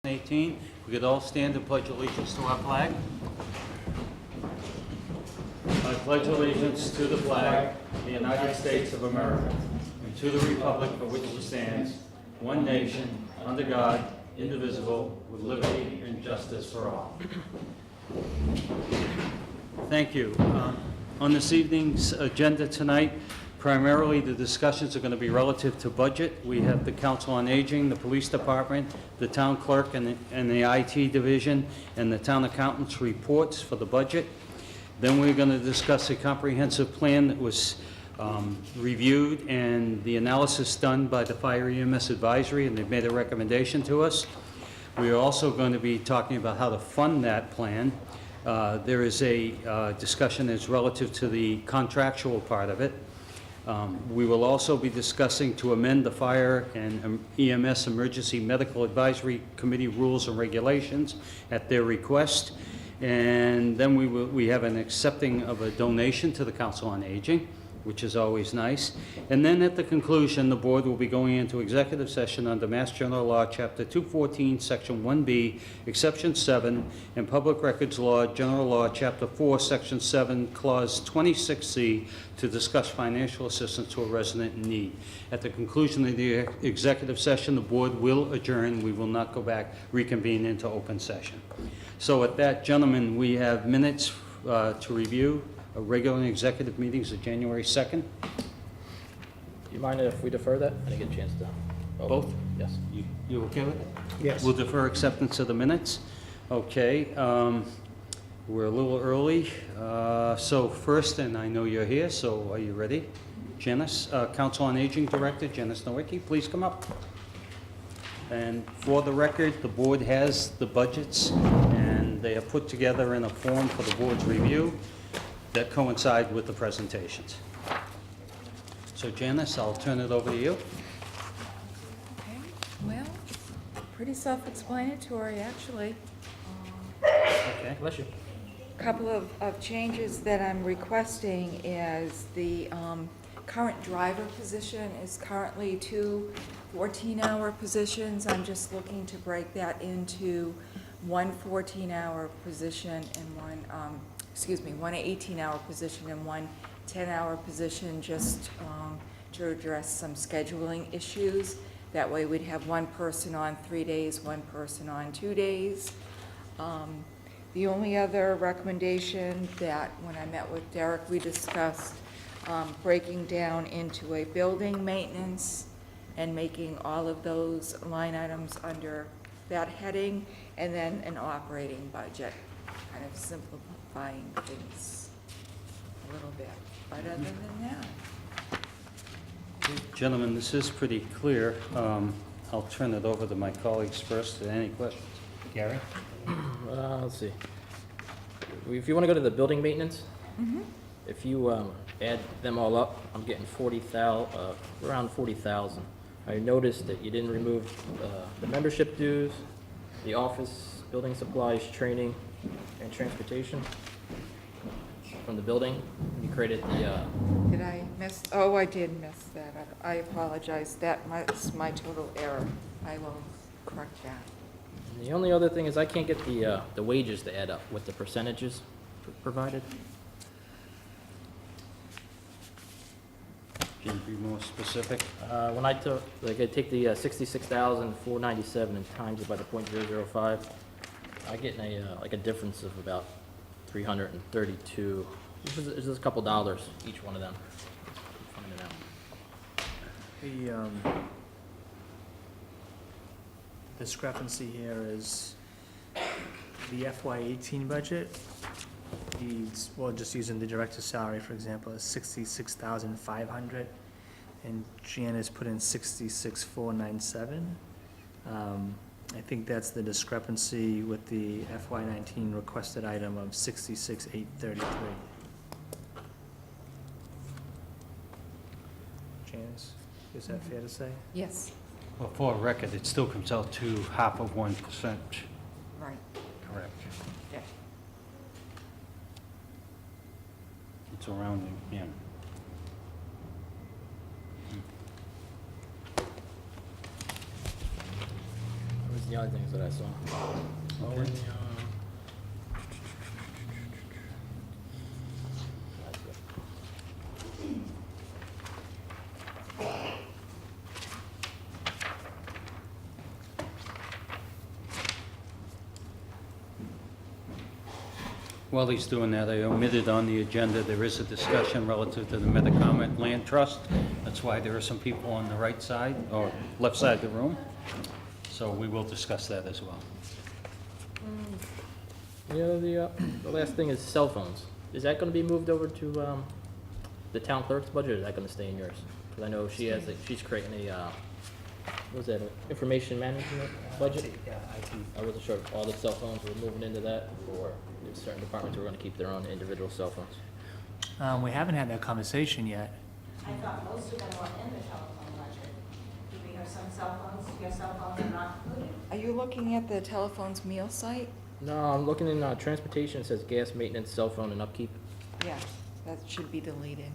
2018. We could all stand and pledge allegiance to our flag. I pledge allegiance to the flag of the United States of America and to the republic for which it stands, one nation, under God, indivisible, with liberty and justice for all. Thank you. On this evening's agenda tonight, primarily the discussions are going to be relative to budget. We have the Council on Aging, the Police Department, the Town Clerk and the IT Division, and the Town Accountant's reports for the budget. Then we're going to discuss a comprehensive plan that was reviewed and the analysis done by the Fire EMS Advisory, and they've made a recommendation to us. We are also going to be talking about how to fund that plan. There is a discussion that's relative to the contractual part of it. We will also be discussing to amend the Fire and EMS Emergency Medical Advisory Committee rules and regulations at their request. And then we have an accepting of a donation to the Council on Aging, which is always nice. And then at the conclusion, the board will be going into executive session under Mass General Law, Chapter 214, Section 1B, Exception 7, and Public Records Law, General Law, Chapter 4, Section 7, Clause 26C, to discuss financial assistance to a resident in need. At the conclusion of the executive session, the board will adjourn. We will not go back, reconvene into open session. So with that, gentlemen, we have minutes to review. Regular and executive meetings of January 2nd. Do you mind if we defer that? I didn't get a chance to. Oh, Both? Yes. You okay with it? Yes. We'll defer acceptance of the minutes. Okay. We're a little early. So first, and I know you're here, so are you ready? Janice, Council on Aging Director, Janice Nowicki, please come up. And for the record, the board has the budgets, and they are put together in a form for the board's review that coincide with the presentations. So Janice, I'll turn it over to you. Okay, well, pretty self-explanatory, actually. Okay. Bless you. Couple of changes that I'm requesting is the current driver position is currently 2 14-hour positions. I'm just looking to break that into one 14-hour position and one 18-hour position and one 10-hour position, just to address some scheduling issues. That way we'd have one person on 3 days, one person on 2 days. The only other recommendation that when I met with Derek, we discussed breaking down into a building maintenance and making all of those line items under that heading, and then an operating budget, kind of simplifying things a little bit. But other than that, Gentlemen, this is pretty clear. I'll turn it over to my colleagues first. Any questions? Gary? Let's see. If you want to go to the building maintenance, if you add them all up, I'm getting around 40,000. I noticed that you didn't remove the membership dues, the office, building supplies, training, and transportation from the building. You created the... did I miss? Oh, I did miss that. I apologize. That was my total error. I will correct that. The only other thing is I can't get the wages to add up with the percentages provided. Can you be more specific? When I take the 66,497 and times it by the 0.005, I get a difference of about 332. It's just a couple dollars each one of them. Find it out. The discrepancy here is the FY18 budget. Just using the director's salary, for example, is 66,500, and Janice put in 66,497. I think that's the discrepancy with the FY19 requested item of 66,833. Janice, is that fair to say? Yes, Well, for a record, it still comes out to 0.5%. right. Correct. Yeah. It's around, yeah. the only things that I saw. Okay. While he's doing that, I omitted on the agenda, there is a discussion relative to the Metacomet Land Trust. That's why there are some people on the right side, or left side of the room. So we will discuss that as well. The last thing is cell phones. Is that gonna be moved over to, the town clerk's budget, or is that gonna stay in yours? Because I know she has, she's creating a, what was that, information management budget? I wasn't sure if all the cell phones were moving into that, or if certain departments were gonna keep their own individual cell phones. We haven't had that conversation yet. I thought most of them were in the telephone budget. Do we have some cell phones, your cell phones are not included? Are you looking at the telephone's meal site? No, I'm looking in, transportation, it says gas maintenance, cell phone, and upkeep. Yeah, that should be deleted.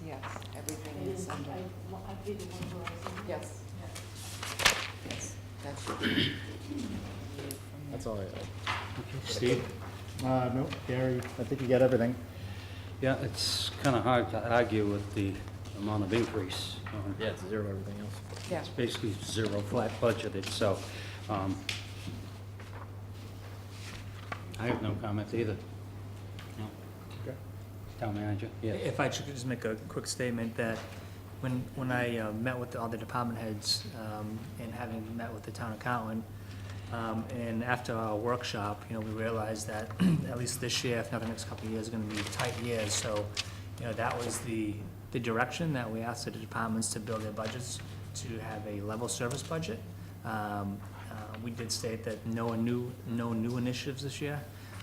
Yes, everything It is is, under, I did one where I was in. yes, yes, that should be deleted from That's there. all I, Steve? No, Gary, I think you got everything. Yeah, it's kind of hard to argue with the amount of increase. yeah, it's zero everything else. Yeah, It's basically zero flat budgeted, so I have no comment either. No. Okay. Town manager? Yes. If I should just make a quick statement that when I met with all the department heads, and having met with the town accountant, and after our workshop, we realized that at least this year, if not the next couple of years, are gonna be tight years. So, that was the direction that we asked the departments to build their budgets, to have a level service budget. We did state that no new initiatives this year,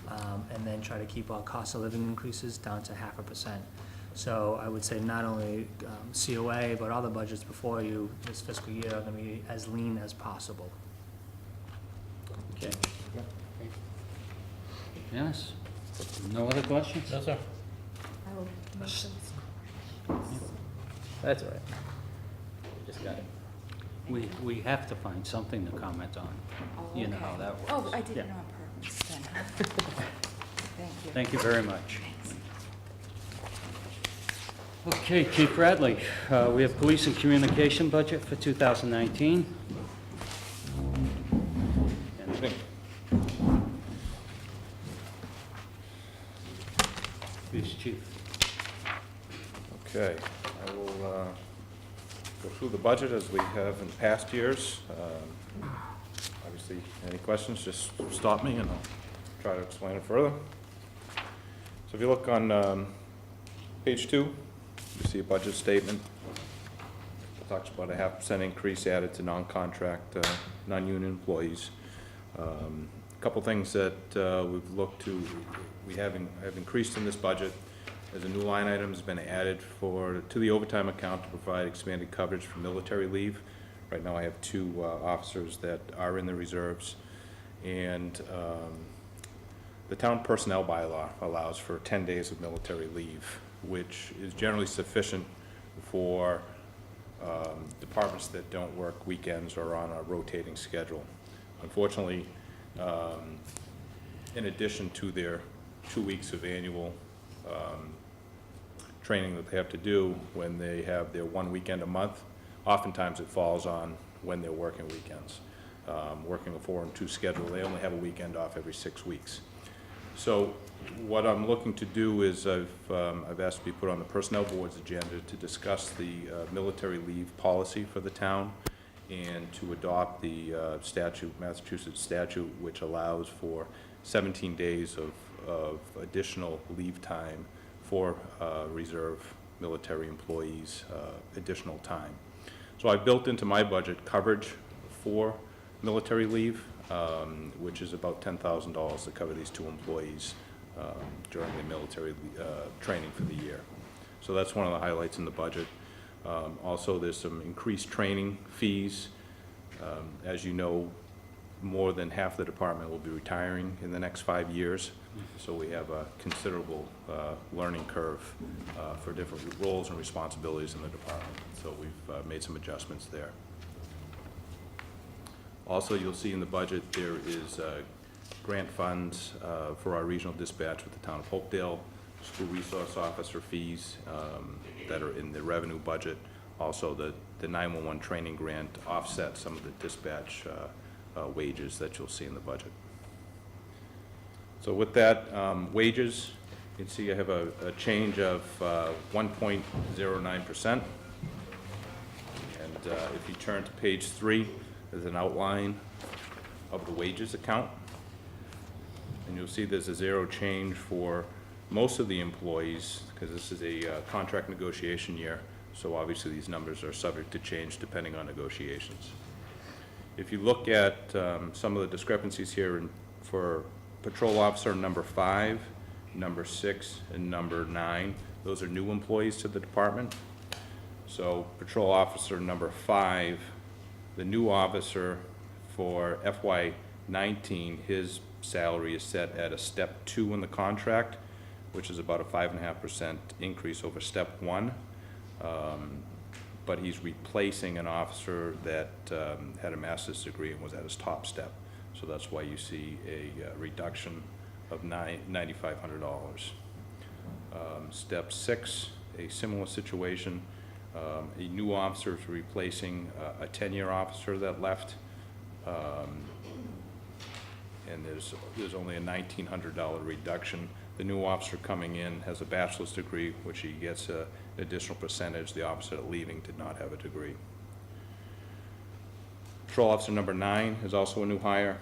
and then try to keep our cost of living increases down to 0.5%. So I would say not only COA, but all the budgets before you this fiscal year are gonna be as lean as possible. Okay. Yes? No other questions? No, sir. I will make those. That's all right. We just got it. We have to find something to comment on. Oh, You know okay. how that works. Oh, I did Yeah. it on purpose then. Thank you. Thank you very much. Thanks. Okay, Chief Bradley, we have police and communication budget for 2019. Please, Chief. Okay, I will go through the budget as we have in past years. Obviously, any questions, just stop me and I'll try to explain it further. So if you look on page 2, you see a budget statement. It talks about a 0.5% increase added to non-contract, non-union employees. A couple things that we've looked to, we have increased in this budget. As a new line item has been added to the overtime account to provide expanded coverage for military leave. Right now I have 2 officers that are in the reserves. And the town personnel bylaw allows for 10 days of military leave, which is generally sufficient for departments that don't work weekends or on a rotating schedule. Unfortunately, in addition to their 2 weeks of annual training that they have to do when they have their 1 weekend a month, oftentimes it falls on when they're working weekends. Working a 4 and 2 schedule, they only have a weekend off every 6 weeks. So what I'm looking to do is I've asked to be put on the Personnel Board's agenda to discuss the military leave policy for the town and to adopt the Massachusetts statute, which allows for 17 days of additional leave time for reserve military employees, additional time. So I built into my budget coverage for military leave, which is about $10,000 to cover these 2 employees during the military training for the year. So that's one of the highlights in the budget. Also, there's some increased training fees. As you know, more than half the department will be retiring in the next 5 years. So we have a considerable learning curve for different roles and responsibilities in the department. So we've made some adjustments there. Also, you'll see in the budget, there is grant funds for our regional dispatch with the town of Hopedale, school resource officer fees that are in the revenue budget. Also, the 911 training grant offsets some of the dispatch wages that you'll see in the budget. So with that, wages, you can see I have a change of 1.09%. And if you turn to page 3, there's an outline of the wages account. And you'll see there's a zero change for most of the employees, because this is a contract negotiation year, so obviously these numbers are subject to change depending on negotiations. If you look at some of the discrepancies here for patrol officer number 5, number 6, and number 9, those are new employees to the department. So patrol officer number 5, the new officer for FY19, his salary is set at a step 2 in the contract, which is about a 5.5% increase over step 1. But he's replacing an officer that had a master's degree and was at his top step. So that's why you see a reduction of $9,500. Step 6, a similar situation. A new officer is replacing a 10-year officer that left. And there's only a $1,900 reduction. The new officer coming in has a bachelor's degree, which he gets an additional percentage. The officer leaving did not have a degree. Patrol officer number 9 is also a new hire.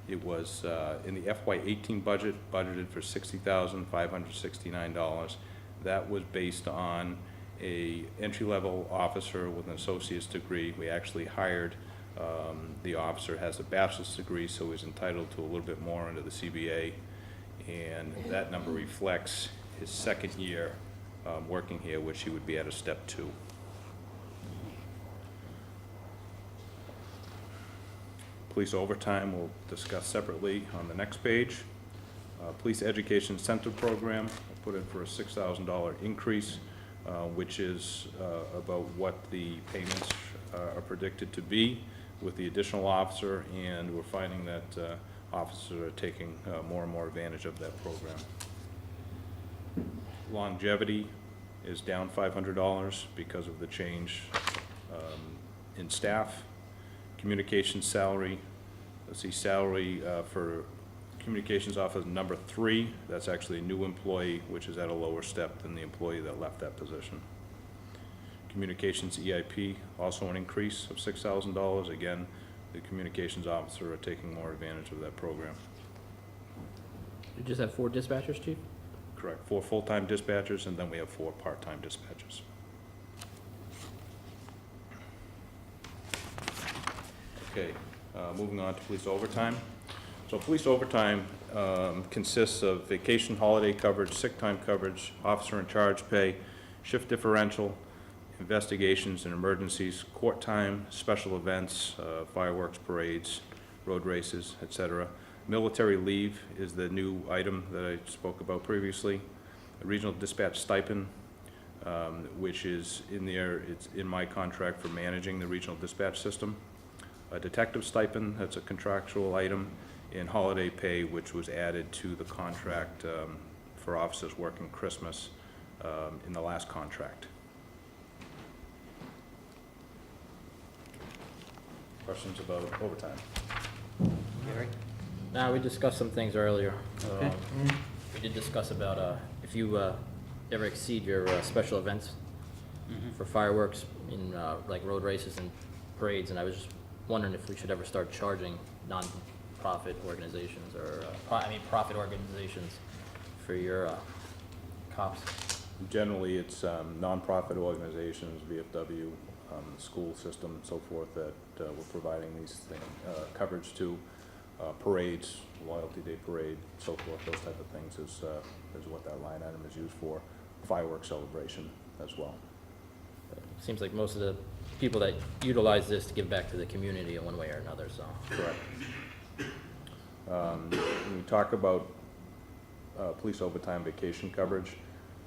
It was in the FY18 budget, budgeted for $60,569. That was based on a entry-level officer with an associate's degree. We actually hired the officer has a bachelor's degree, so he's entitled to a little bit more under the CBA, and that number reflects his second year working here, which he would be at a step 2. Police overtime we'll discuss separately on the next page. Police Education Incentive Program, I put in for a $6,000 increase, which is about what the payments are predicted to be with the additional officer, and we're finding that officers are taking more and more advantage of that program. Longevity is down $500 because of the change in staff. Communications salary, let's see, salary for communications officer number 3, that's actually a new employee, which is at a lower step than the employee that left that position. Communications EIP, also an increase of $6,000. Again, the communications officer are taking more advantage of that program. You just have 4 dispatchers, Chief? Correct, 4 full-time dispatchers, and then we have 4 part-time dispatchers. Okay, moving on to police overtime. So police overtime consists of vacation, holiday coverage, sick time coverage, officer in charge pay, shift differential, investigations and emergencies, court time, special events, fireworks, parades, road races, etc. Military leave is the new item that I spoke about previously. A regional dispatch stipend, which is in there, it's in my contract for managing the regional dispatch system. A detective stipend, that's a contractual item, and holiday pay, which was added to the contract for officers working Christmas in the last contract. Questions about overtime? Gary? Now, we discussed some things earlier. Okay. We did discuss about if you ever exceed your special events for fireworks in like road races and parades, and I was just wondering if we should ever start charging non-profit organizations or, profit organizations for your cops. Generally, it's nonprofit organizations, VFW, school system, so forth, that we're providing these things, coverage to. Parades, Loyalty Day Parade, so forth, those type of things is what that line item is used for. Fireworks celebration as well. It seems like most of the people that utilize this to give back to the community in one way or another, so. Correct. When we talk about police overtime vacation coverage,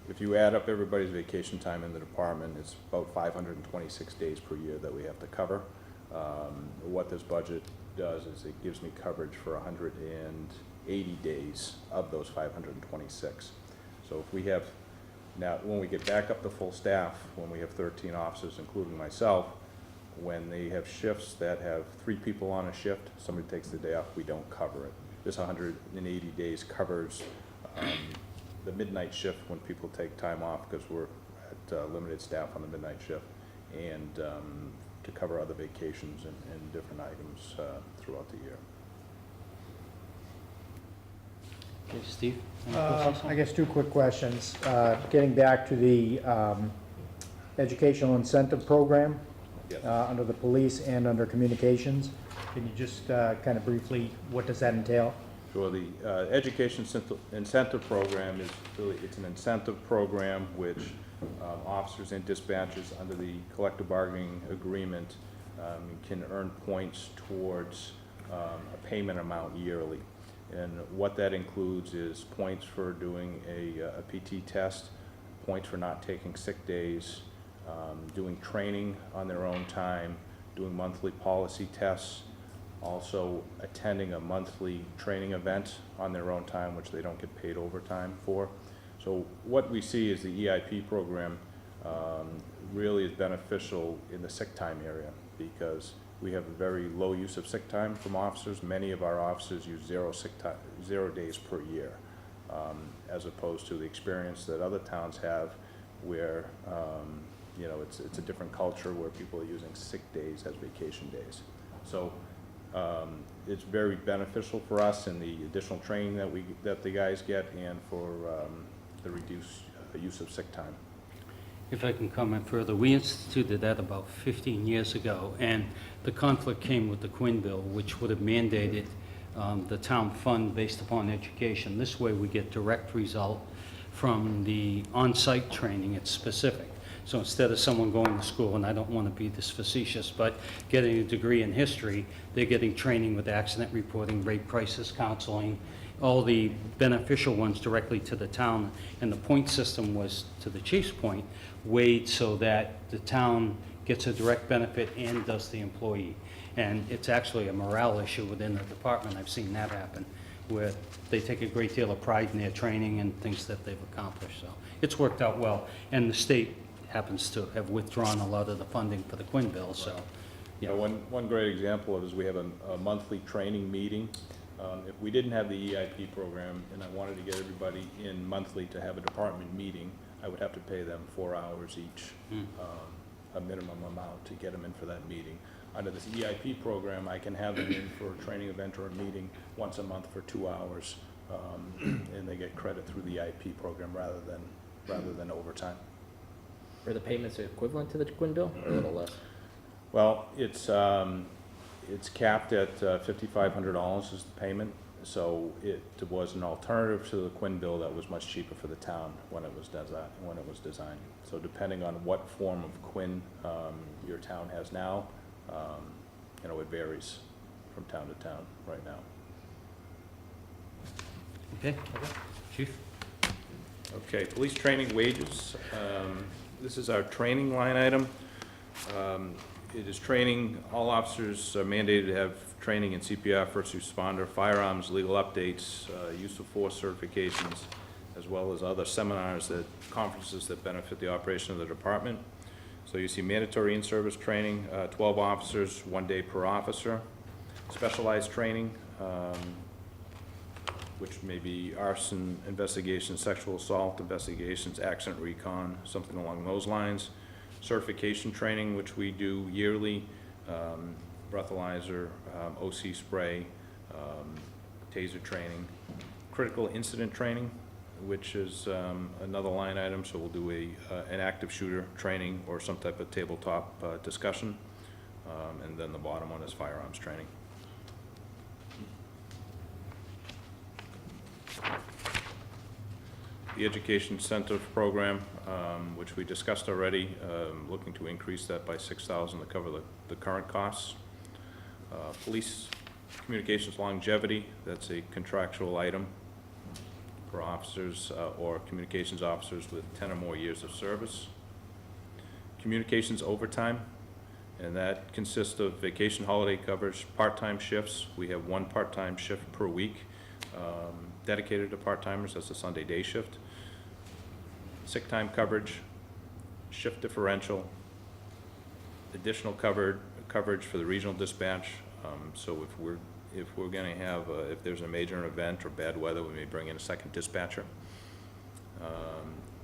if you add up everybody's vacation time in the department, it's about 526 days per year that we have to cover. What this budget does is it gives me coverage for 180 days of those 526. So if we have, now, when we get back up to full staff, when we have 13 officers, including myself, when they have shifts that have 3 people on a shift, somebody takes the day off, we don't cover it. This 180 days covers the midnight shift when people take time off because we're at limited staff on the midnight shift, and to cover other vacations and different items throughout the year. Okay, Steve? any questions? I guess 2 quick questions. Getting back to the educational incentive program Yes. under the police and under communications. Can you just kind of briefly, what does that entail? So the education incentive program is really, it's an incentive program which officers and dispatchers under the collective bargaining agreement can earn points towards a payment amount yearly. And what that includes is points for doing a PT test, points for not taking sick days, doing training on their own time, doing monthly policy tests, also attending a monthly training event on their own time, which they don't get paid overtime for. So what we see is the EIP program really is beneficial in the sick time area because we have a very low use of sick time from officers. Many of our officers use 0 sick time, 0 days per year, as opposed to the experience that other towns have where you know, it's a different culture where people are using sick days as vacation days. So it's very beneficial for us in the additional training that the guys get and for the reduced use of sick time. If I can comment further, we instituted that about 15 years ago, and the conflict came with the Quinn bill, which would have mandated the town fund based upon education. This way we get direct result from the on-site training. It's specific. So instead of someone going to school, and I don't want to be this facetious, but getting a degree in history, they're getting training with accident reporting, rate prices, counseling, all the beneficial ones directly to the town. And the point system was, to the chief's point, weighed so that the town gets a direct benefit and does the employee. And it's actually a morale issue within the department. I've seen that happen, where they take a great deal of pride in their training and things that they've accomplished. So it's worked out well. And the state happens to have withdrawn a lot of the funding for the Quinn bill, so, You know, one great example of it is we have a monthly training meeting. If we didn't have the EIP program and I wanted to get everybody in monthly to have a department meeting, I would have to pay them 4 hours each, a minimum amount to get them in for that meeting. Under this EIP program, I can have them in for a training event or a meeting once a month for 2 hours, and they get credit through the EIP program rather than overtime. Are the payments equivalent to the Quinn bill or a little less? Well, it's capped at $5,500 is the payment, so it was an alternative to the Quinn bill that was much cheaper for the town when it was designed. So depending on what form of Quinn your town has now, you know, it varies from town to town right now. okay? Chief? Okay, police training wages. This is our training line item. It is training, all officers are mandated to have training in CPR, first responder, firearms, legal updates, use of force certifications, as well as other seminars, conferences that benefit the operation of the department. So you see mandatory in-service training, 12 officers, 1 day per officer. Specialized training, which may be arson investigations, sexual assault investigations, accident recon, something along those lines. Certification training, which we do yearly, breathalyzer, OC spray, taser training. Critical incident training, which is another line item, so we'll do an active shooter training or some type of tabletop discussion. And then the bottom one is firearms training. The Education Incentive Program, which we discussed already, looking to increase that by $6,000 to cover the current costs. Police communications longevity, that's a contractual item for officers or communications officers with 10 or more years of service. Communications overtime, And that consists of vacation holiday coverage, part-time shifts. We have one part-time shift per week dedicated to part-timers. That's a Sunday day shift. Sick time coverage, shift differential, additional coverage for the regional dispatch. So if we're going to have, if there's a major event or bad weather, we may bring in a second dispatcher.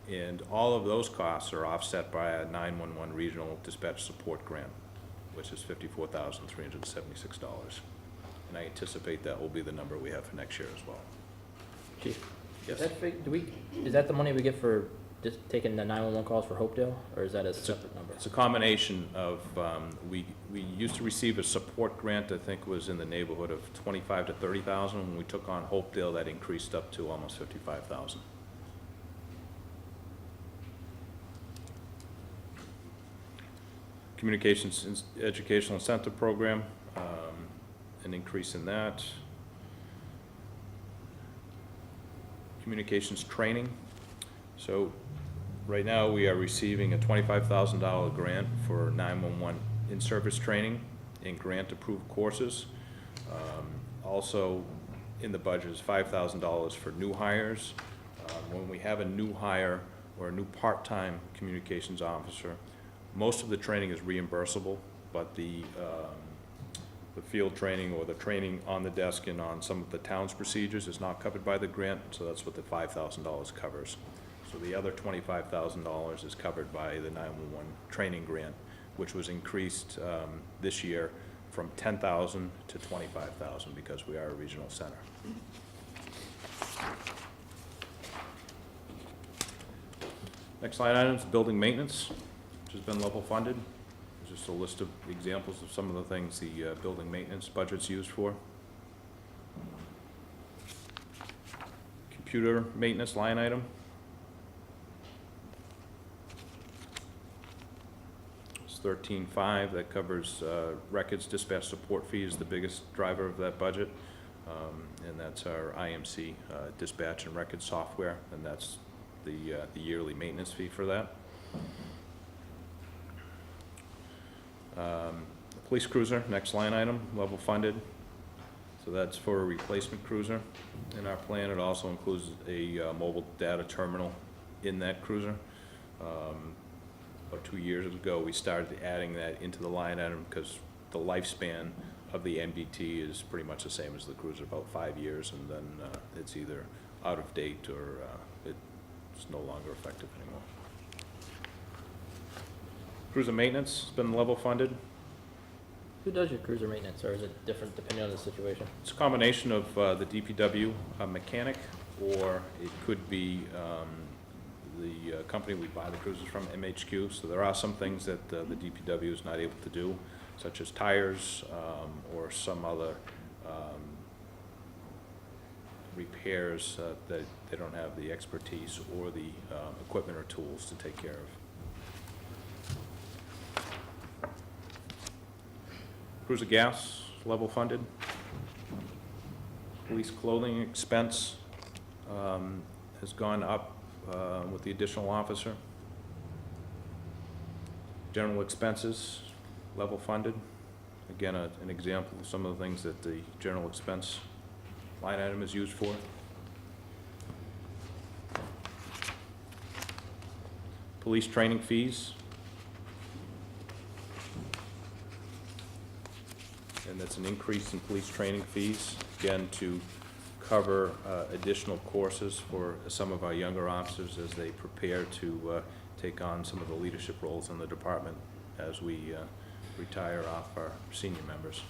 And all of those costs are offset by a 911 regional dispatch support grant, which is $54,376. And I anticipate that will be the number we have for next year as well. Chief, Yes. is that the money we get for just taking the 911 calls for Hopedale, or is that a separate number? It's a combination of, we used to receive a support grant, I think was in the neighborhood of 25 to 30,000. When we took on Hopedale, that increased up to almost 55,000. Communications Educational Incentive Program, an increase in that. Communications training. So right now, we are receiving a $25,000 grant for 911 in-service training and grant-approved courses. Also, in the budget is $5,000 for new hires. When we have a new hire or a new part-time communications officer, most of the training is reimbursable, but the field training or the training on the desk and on some of the town's procedures is not covered by the grant, so that's what the $5,000 covers. So the other $25,000 is covered by the 911 training grant, which was increased this year from $10,000 to $25,000 because we are a regional center. Next line item is building maintenance, which has been level funded. There's just a list of examples of some of the things the building maintenance budget's used for. Computer maintenance line item. It's 13.5, that covers records, dispatch support fee is the biggest driver of that budget. And that's our IMC dispatch and record software, and that's the yearly maintenance fee for that. Police cruiser, next line item, level funded. So that's for a replacement cruiser. In our plan, it also includes a mobile data terminal in that cruiser. About 2 years ago, we started adding that into the line item because the lifespan of the MDT is pretty much the same as the cruiser, about 5 years, and then it's either out of date or it's no longer effective anymore. Cruiser maintenance has been level funded. Who does your cruiser maintenance, or is it different depending on the situation? It's a combination of the DPW mechanic, or it could be the company we buy the cruisers from, MHQ. So there are some things that the DPW is not able to do, such as tires or some other repairs that they don't have the expertise or the equipment or tools to take care of. Cruiser gas, level funded. Police clothing expense has gone up with the additional officer. General expenses, level funded. Again, an example of some of the things that the general expense line item is used for. Police training fees. And that's an increase in police training fees, again, to cover additional courses for some of our younger officers as they prepare to take on some of the leadership roles in the department as we retire off our senior members.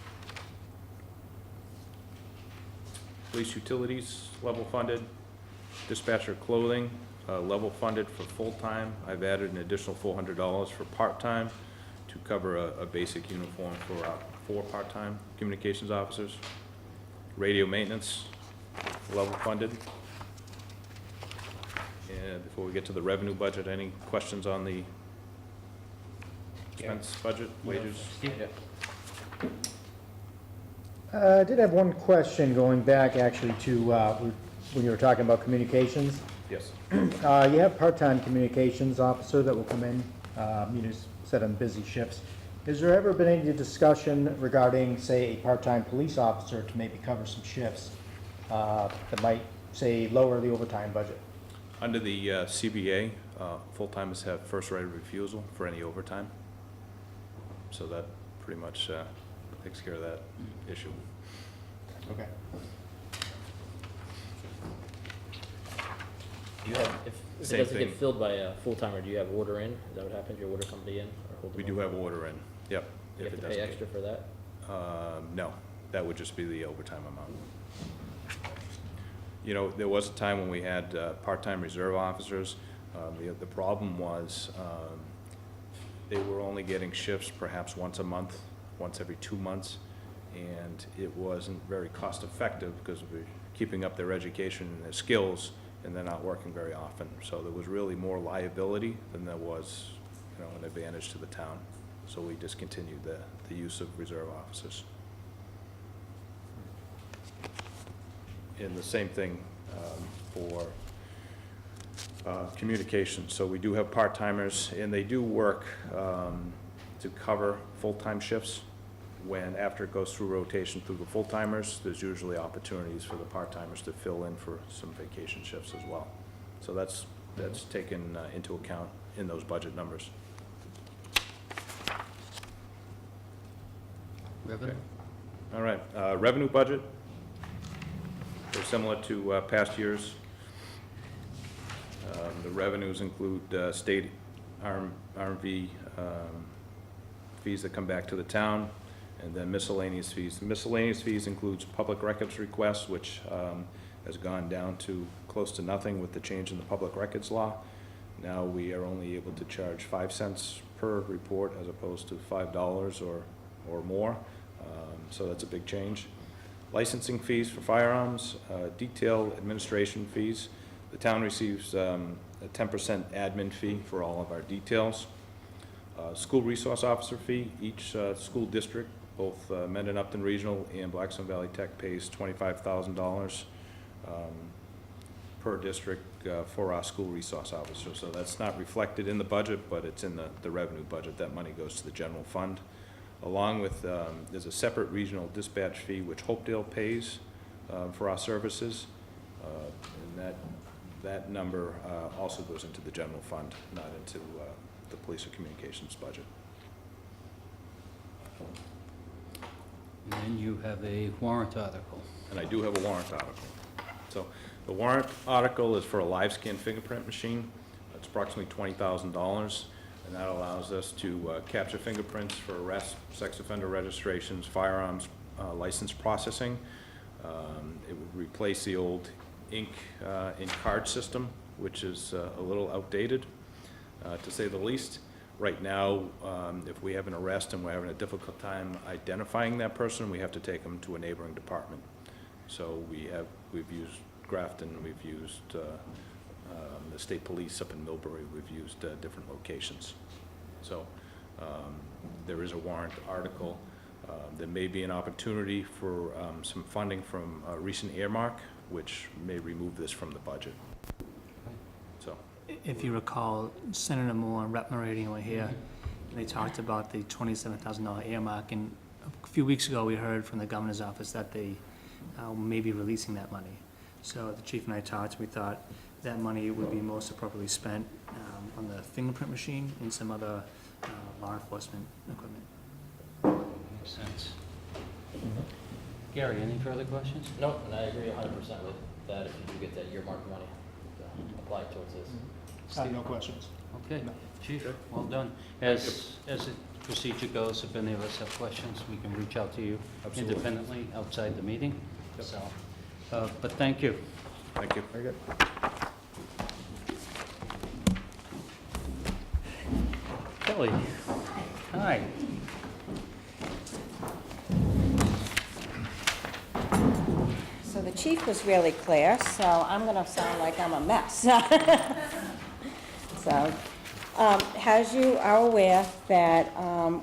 Police utilities, level funded. Dispatcher clothing, level funded for full-time. I've added an additional $400 for part-time to cover a basic uniform for our 4 part-time communications officers. Radio maintenance, level funded. And before we get to the revenue budget, any questions on the expense budget, wages? Yeah. I did have one question going back actually to when you were talking about communications. Yes. You have part-time communications officer that will come in, you just said on busy shifts. Has there ever been any discussion regarding, say, a part-time police officer to maybe cover some shifts that might, say, lower the overtime budget? Under the CBA, full-timers have first right of refusal for any overtime. So that pretty much takes care of that issue. Okay. Do you have, if it Same doesn't thing. get filled by a full-timer, do you have order in? Is that what happens? You order somebody in? Or hold them We do over? have order in, yep. You if have it to pay doesn't extra for that? No, that would just be the overtime amount. You know, there was a time when we had part-time reserve officers. The problem was they were only getting shifts perhaps once a month, once every 2 months, and it wasn't very cost-effective because we're keeping up their education and their skills, and they're not working very often. So there was really more liability than there was, you know, an advantage to the town. So we discontinued the use of reserve officers. And the same thing for communications. So we do have part-timers, and they do work to cover full-time shifts. When, after it goes through rotation through the full-timers, there's usually opportunities for the part-timers to fill in for some vacation shifts as well. So that's taken into account in those budget numbers. Revenue? All right, revenue budget, so similar to past years. The revenues include state R&V fees that come back to the town, and then miscellaneous fees. The miscellaneous fees includes public records requests, which has gone down to close to nothing with the change in the public records law. Now we are only able to charge 5 cents per report as opposed to $5 or more. So that's a big change. Licensing fees for firearms, detail administration fees. The town receives a 10% admin fee for all of our details. School resource officer fee. Each school district, both Mendon Upton Regional and Blackstone Valley Tech, pays $25,000 per district for our school resource officer. So that's not reflected in the budget, but it's in the revenue budget. That money goes to the general fund. Along with, there's a separate regional dispatch fee which Hopedale pays for our services. And that number also goes into the general fund, not into the police or communications budget. And then you have a warrant article. And I do have a warrant article. So the warrant article is for a live scan fingerprint machine. It's approximately $20,000. And that allows us to capture fingerprints for arrests, sex offender registrations, firearms, license processing. It would replace the old ink card system, which is a little outdated, to say the least. Right now, if we have an arrest and we're having a difficult time identifying that person, we have to take them to a neighboring department. So we've used Grafton, we've used the state police up in Millbury, we've used different locations. So there is a warrant article. There may be an opportunity for some funding from a recent earmark, which may remove this from the budget. So, If you recall, Senator Moore and Rep. Meridian were here, and they talked about the $27,000 earmark, and a few weeks ago, we heard from the governor's office that they may be releasing that money. So the chief and I talked, we thought that money would be most appropriately spent on the fingerprint machine and some other law enforcement equipment. Makes sense. Gary, any further questions? No, and I agree 100% with that. If you do get that earmark money, apply it towards this. No questions. Okay, Chief, well done. As the procedure goes, if any of us have questions, we can reach out to you Absolutely. independently outside the meeting. Yep. So, but thank you. thank you. Very good. Kelly, hi. So the chief was really clear, so I'm gonna sound like I'm a mess. So, as you are aware, that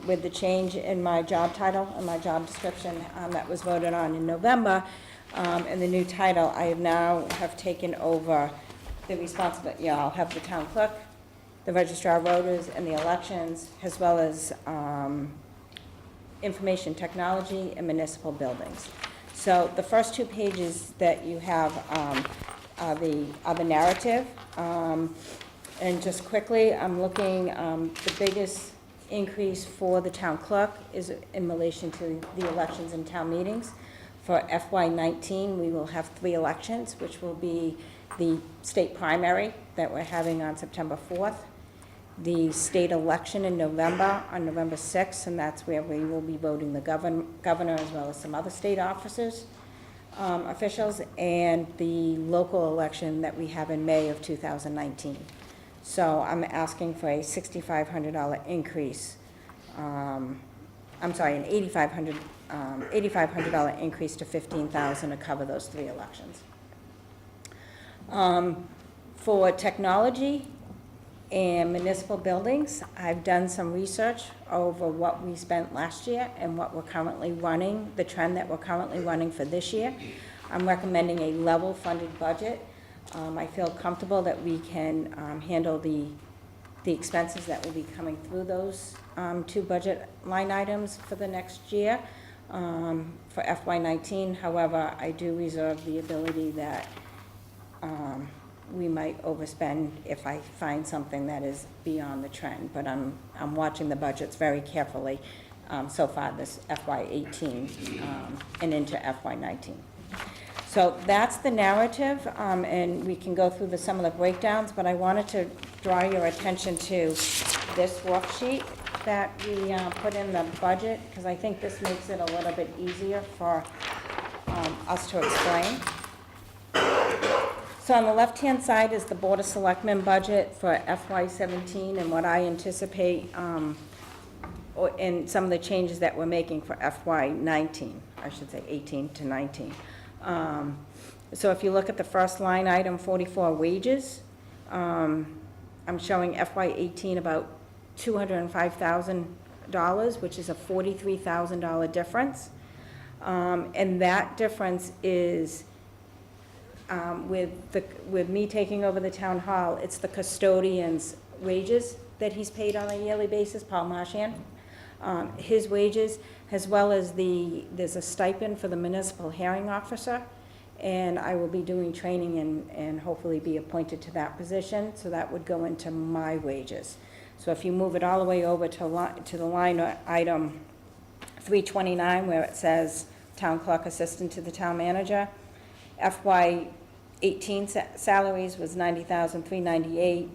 with the change in my job title and my job description that was voted on in November, and the new title, I have taken over the responsibility, I'll have the town clerk, the registrar of voters, and the elections, as well as information technology, and municipal buildings. So the first 2 pages that you have are the narrative. And just quickly, I'm looking, the biggest increase for the town clerk is in relation to the elections and town meetings. For FY19, we will have 3 elections, which will be the state primary that we're having on September 4th, the state election in November, on November 6th, and that's where we will be voting the governor as well as some other state officers, officials, and the local election that we have in May of 2019. So I'm asking for a $6,500 increase. I'm sorry, an $8,500 increase to $15,000 to cover those 3 elections. For technology and municipal buildings, I've done some research over what we spent last year and what we're currently running, the trend that we're currently running for this year. I'm recommending a level funded budget. I feel comfortable that we can handle the expenses that will be coming through those 2 budget line items for the next year. For FY19, however, I do reserve the ability that we might overspend if I find something that is beyond the trend, but I'm watching the budgets very carefully so far this FY18 and into FY19. So that's the narrative, and we can go through some of the breakdowns, but I wanted to draw your attention to this worksheet that we put in the budget, because I think this makes it a little bit easier for us to explain. So on the left-hand side is the Board of Selectmen budget for FY17 and what I anticipate, and some of the changes that we're making for FY19, I should say 18 to 19. So if you look at the first line item, 44 wages, I'm showing FY18 about $205,000, which is a $43,000 difference. And that difference is with me taking over the town hall, it's the custodian's wages that he's paid on a yearly basis, Paul Marchand. His wages, as well as there's a stipend for the municipal hearing officer, and I will be doing training and hopefully be appointed to that position, so that would go into my wages. So if you move it all the way over to the line item 329, where it says town clerk assistant to the town manager, FY18 salaries was $90,398.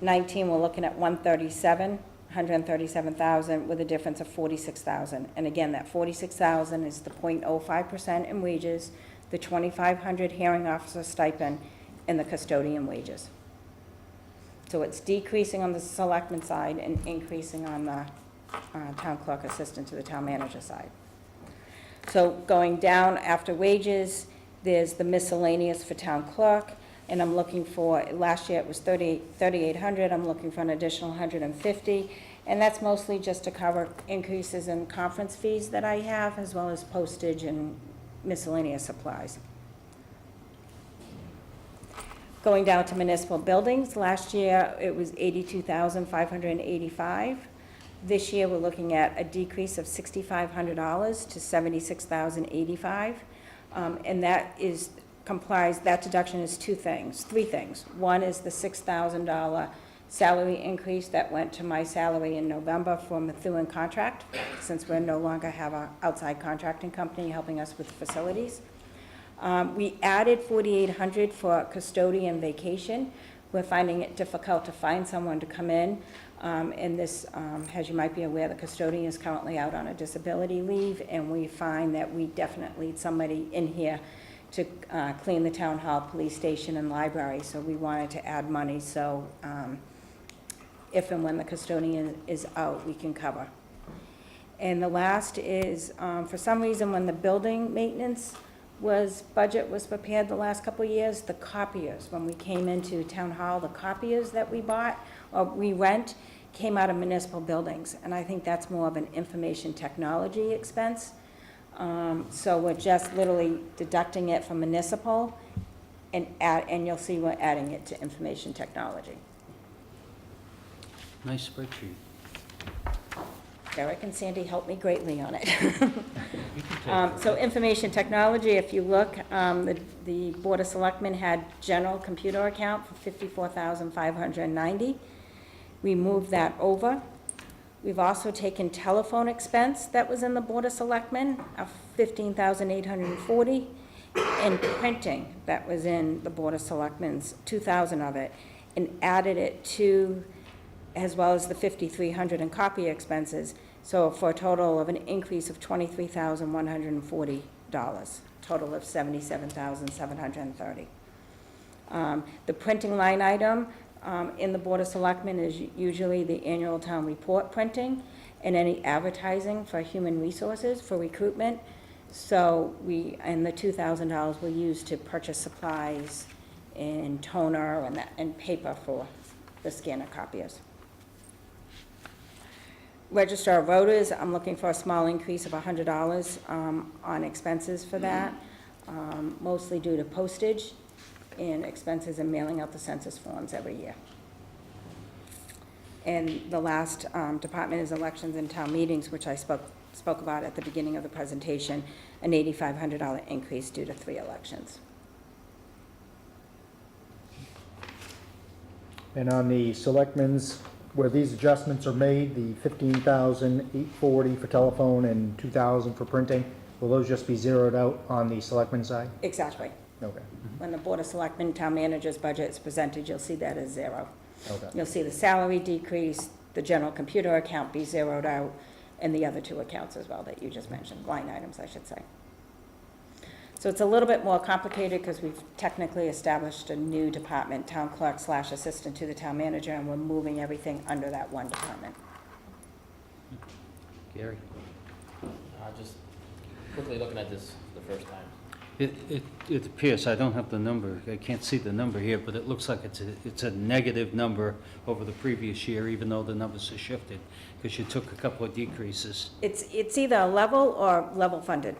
19, we're looking at 137,000 with a difference of 46,000. And again, that 46,000 is the 0.05% in wages, the 2,500 hearing officer stipend, and the custodian wages. So it's decreasing on the selectman side and increasing on the town clerk assistant to the town manager side. So going down after wages, there's the miscellaneous for town clerk, and I'm looking for, last year it was $3,800, I'm looking for an additional $150, and that's mostly just to cover increases in conference fees that I have, as well as postage and miscellaneous supplies. Going down to municipal buildings, last year it was $82,585. This year we're looking at a decrease of $6,500 to $76,085. And that deduction is three things. One is the $6,000 salary increase that went to my salary in November for Methuen contract, since we no longer have an outside contracting company helping us with facilities. We added $4,800 for custodian vacation. We're finding it difficult to find someone to come in. And this, as you might be aware, the custodian is currently out on a disability leave, and we find that we definitely need somebody in here to clean the town hall, police station, and library. So we wanted to add money, so if and when the custodian is out, we can cover. And the last is, for some reason, when the building maintenance budget was prepared the last couple of years, the copiers, when we came into town hall, the copiers that we bought, or we rent, came out of municipal buildings, and I think that's more of an information technology expense. So we're just literally deducting it from municipal, and you'll see we're adding it to information technology. Nice spreadsheet. Derek and Sandy helped me greatly on it. So information technology, if you look, the Board of Selectmen had general computer account for $54,590. We moved that over. We've also taken telephone expense that was in the Board of Selectmen of $15,840, and printing that was in the Board of Selectmen's, 2,000 of it, and added it to, as well as the 5,300 in copy expenses, so for a total of an increase of $23,140, total of $77,730. The printing line item in the Board of Selectmen is usually the annual town report printing and any advertising for human resources for recruitment. So and the $2,000 we use to purchase supplies and toner and paper for the scanner copiers. Register of voters, I'm looking for a small increase of $100 on expenses for that, mostly due to postage and expenses in mailing out the census forms every year. And the last department is elections and town meetings, which I spoke about at the beginning of the presentation, an $8,500 increase due to 3 elections. And on the selectmen's, where these adjustments are made, the $15,840 for telephone and $2,000 for printing, will those just be zeroed out on the selectmen's side? Exactly. Okay, When the Board of Selectmen town manager's budget is presented, you'll see that as 0. okay. You'll see the salary decrease, the general computer account be zeroed out, and the other 2 accounts as well that you just mentioned, line items, I should say. So it's a little bit more complicated because we've technically established a new department, town clerk / assistant to the town manager, and we're moving everything under that one department. Gary? Just quickly looking at this the first time. It appears, I don't have the number, I can't see the number here, but it looks like it's a negative number over the previous year, even though the numbers are shifted, because you took a couple of decreases. It's either level or level funded.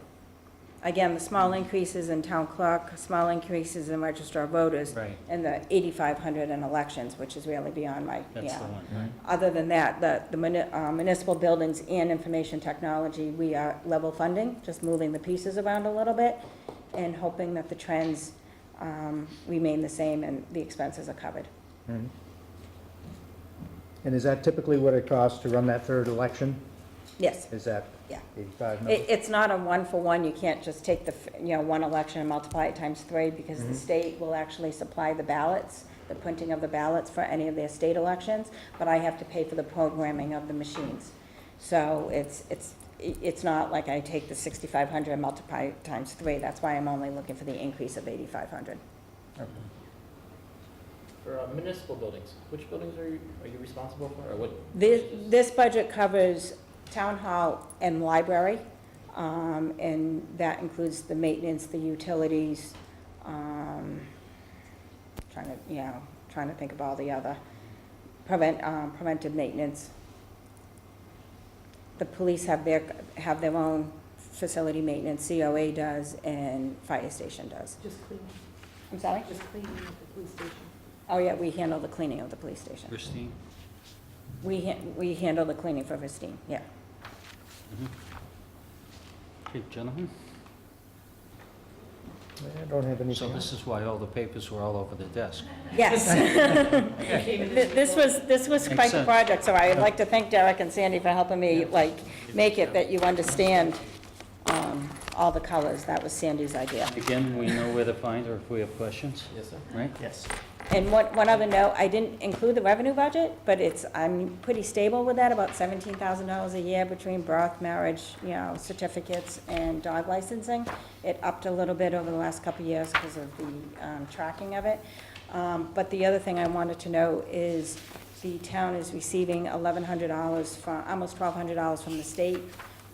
Again, the small increases in town clerk, small increases in register of voters, Right. and the 8,500 in elections, which is really beyond my, That's the one, right? Other than that, the municipal buildings and information technology, we are level funding, just moving the pieces around a little bit and hoping that the trends remain the same and the expenses are covered. Mhm. And is that typically what it costs to run that 3rd election? Yes, Is that yeah. 85 numbers? It's not a 1-for-1, you can't just take one election and multiply it times 3, because the state will actually supply the ballots, the printing of the ballots for any of their state elections, but I have to pay for the programming of the machines. So it's not like I take the 6,500 and multiply it times 3, that's why I'm only looking for the increase of 8,500. For municipal buildings, which buildings are you responsible for, or what? This budget covers town hall and library, and that includes the maintenance, the utilities, trying to think of all the other preventive maintenance. The police have their own facility maintenance, COA does, and fire station does. Just cleaning, I'm sorry? just cleaning at the police station. Oh, yeah, we handle the cleaning of the police station. Christine? We handle the cleaning for Christine, yeah. Okay, gentlemen? I don't have anything So else. this is why all the papers were all over the desk. Yes. This was quite the sense. project, so I'd like to thank Derek and Sandy for helping me, make it that you understand all the colors. That was Sandy's idea. Again, we know where to find her if we have questions, Yes, sir. right? Yes. And one other note, I didn't include the revenue budget, but I'm pretty stable with that, about $17,000 a year between birth, marriage, certificates, and dog licensing. It upped a little bit over the last couple of years because of the tracking of it. But the other thing I wanted to know is the town is receiving $1,100 from, almost $1,200 from the state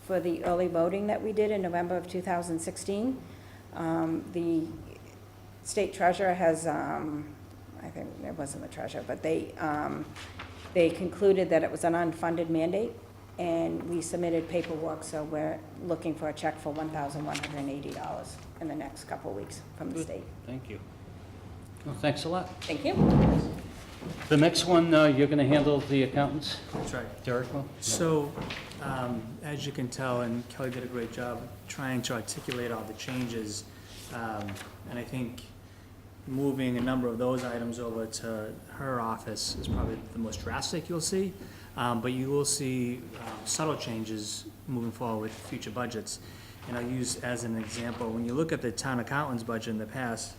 for the early voting that we did in November of 2016. The state treasurer has, I think it wasn't the treasurer, but they concluded that it was an unfunded mandate, and we submitted paperwork, so we're looking for a check for $1,180 in the next couple of weeks from the Good. state. Thank you. Well, thanks a lot. Thank you. The next one, you're going to handle the accountants, That's right. Derek will? So, as you can tell, and Kelly did a great job trying to articulate all the changes, and I think moving a number of those items over to her office is probably the most drastic you'll see, but you will see subtle changes moving forward with future budgets. And I'll use as an example, when you look at the town accountant's budget in the past,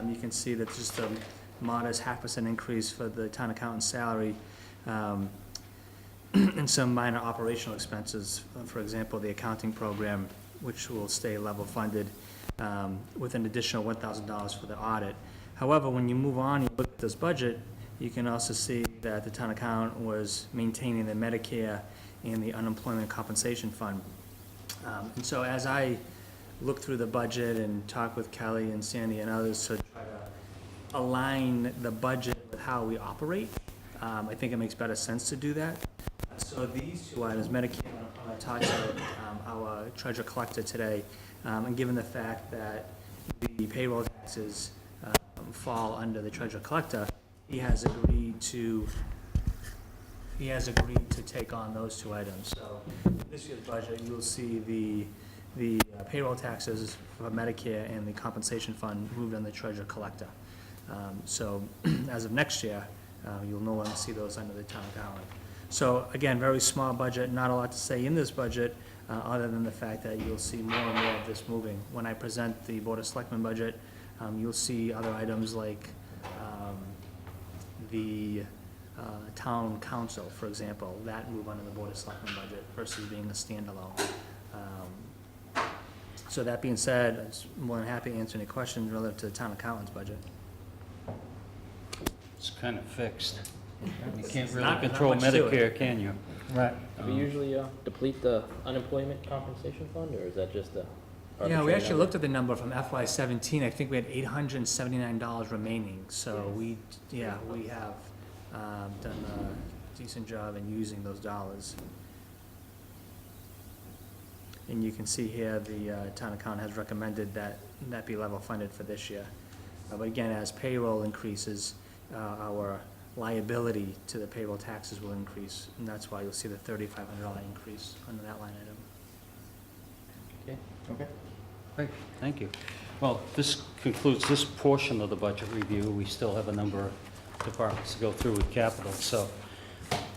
you can see that just a modest 0.5% increase for the town accountant's salary, and some minor operational expenses, for example, the accounting program, which will stay level funded, with an additional $1,000 for the audit. However, when you move on, you look at this budget, you can also see that the town accountant was maintaining the Medicare and the unemployment compensation fund. And so as I look through the budget and talk with Kelly and Sandy and others to try to align the budget with how we operate, I think it makes better sense to do that. So these two items, Medicare, I talked to our treasurer collector today, and given the fact that the payroll taxes fall under the treasurer collector, he has agreed to take on those two items. So this year's budget, you'll see the payroll taxes for Medicare and the compensation fund moved on the treasurer collector. So as of next year, you'll no longer see those under the town accountant. So again, very small budget, not a lot to say in this budget, other than the fact that you'll see more and more of this moving. When I present the Board of Selectmen budget, you'll see other items like the town council, for example, that move under the Board of Selectmen budget versus being a standalone. So that being said, I'm more than happy to answer any questions relative to the town accountant's budget. It's kind of fixed. You can't not- really control not much to it. Medicare, can you? Right. Do we usually deplete the unemployment compensation fund, or is that just a? Yeah, we arbitrary actually number? looked at the number from FY17. I think we had $879 remaining. So we have done a decent job in using those dollars. And you can see here, the town accountant has recommended that that be level funded for this year. But again, as payroll increases, our liability to the payroll taxes will increase, and that's why you'll see the $3,500 increase under that line item. Okay, Okay. great, thank you. Well, this concludes this portion of the budget review. We still have a number of departments to go through with capital, so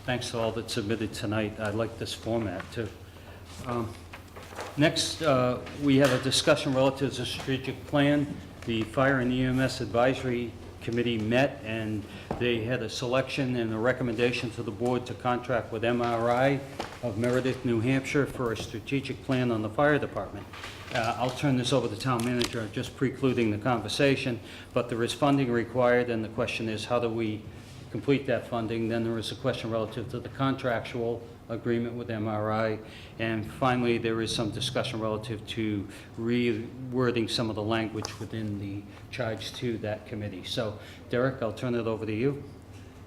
thanks to all that submitted tonight. I like this format, too. Next, we have a discussion relative to the strategic plan. The Fire and EMS Advisory Committee met, and they had a selection and a recommendation to the board to contract with MRI of Meredith, New Hampshire for a strategic plan on the fire department. I'll turn this over to the town manager, just precluding the conversation, but there is funding required, and the question is, how do we complete that funding? Then there is a question relative to the contractual agreement with MRI, and finally, there is some discussion relative to rewording some of the language within the charge to that committee. So, Derek, I'll turn it over to you.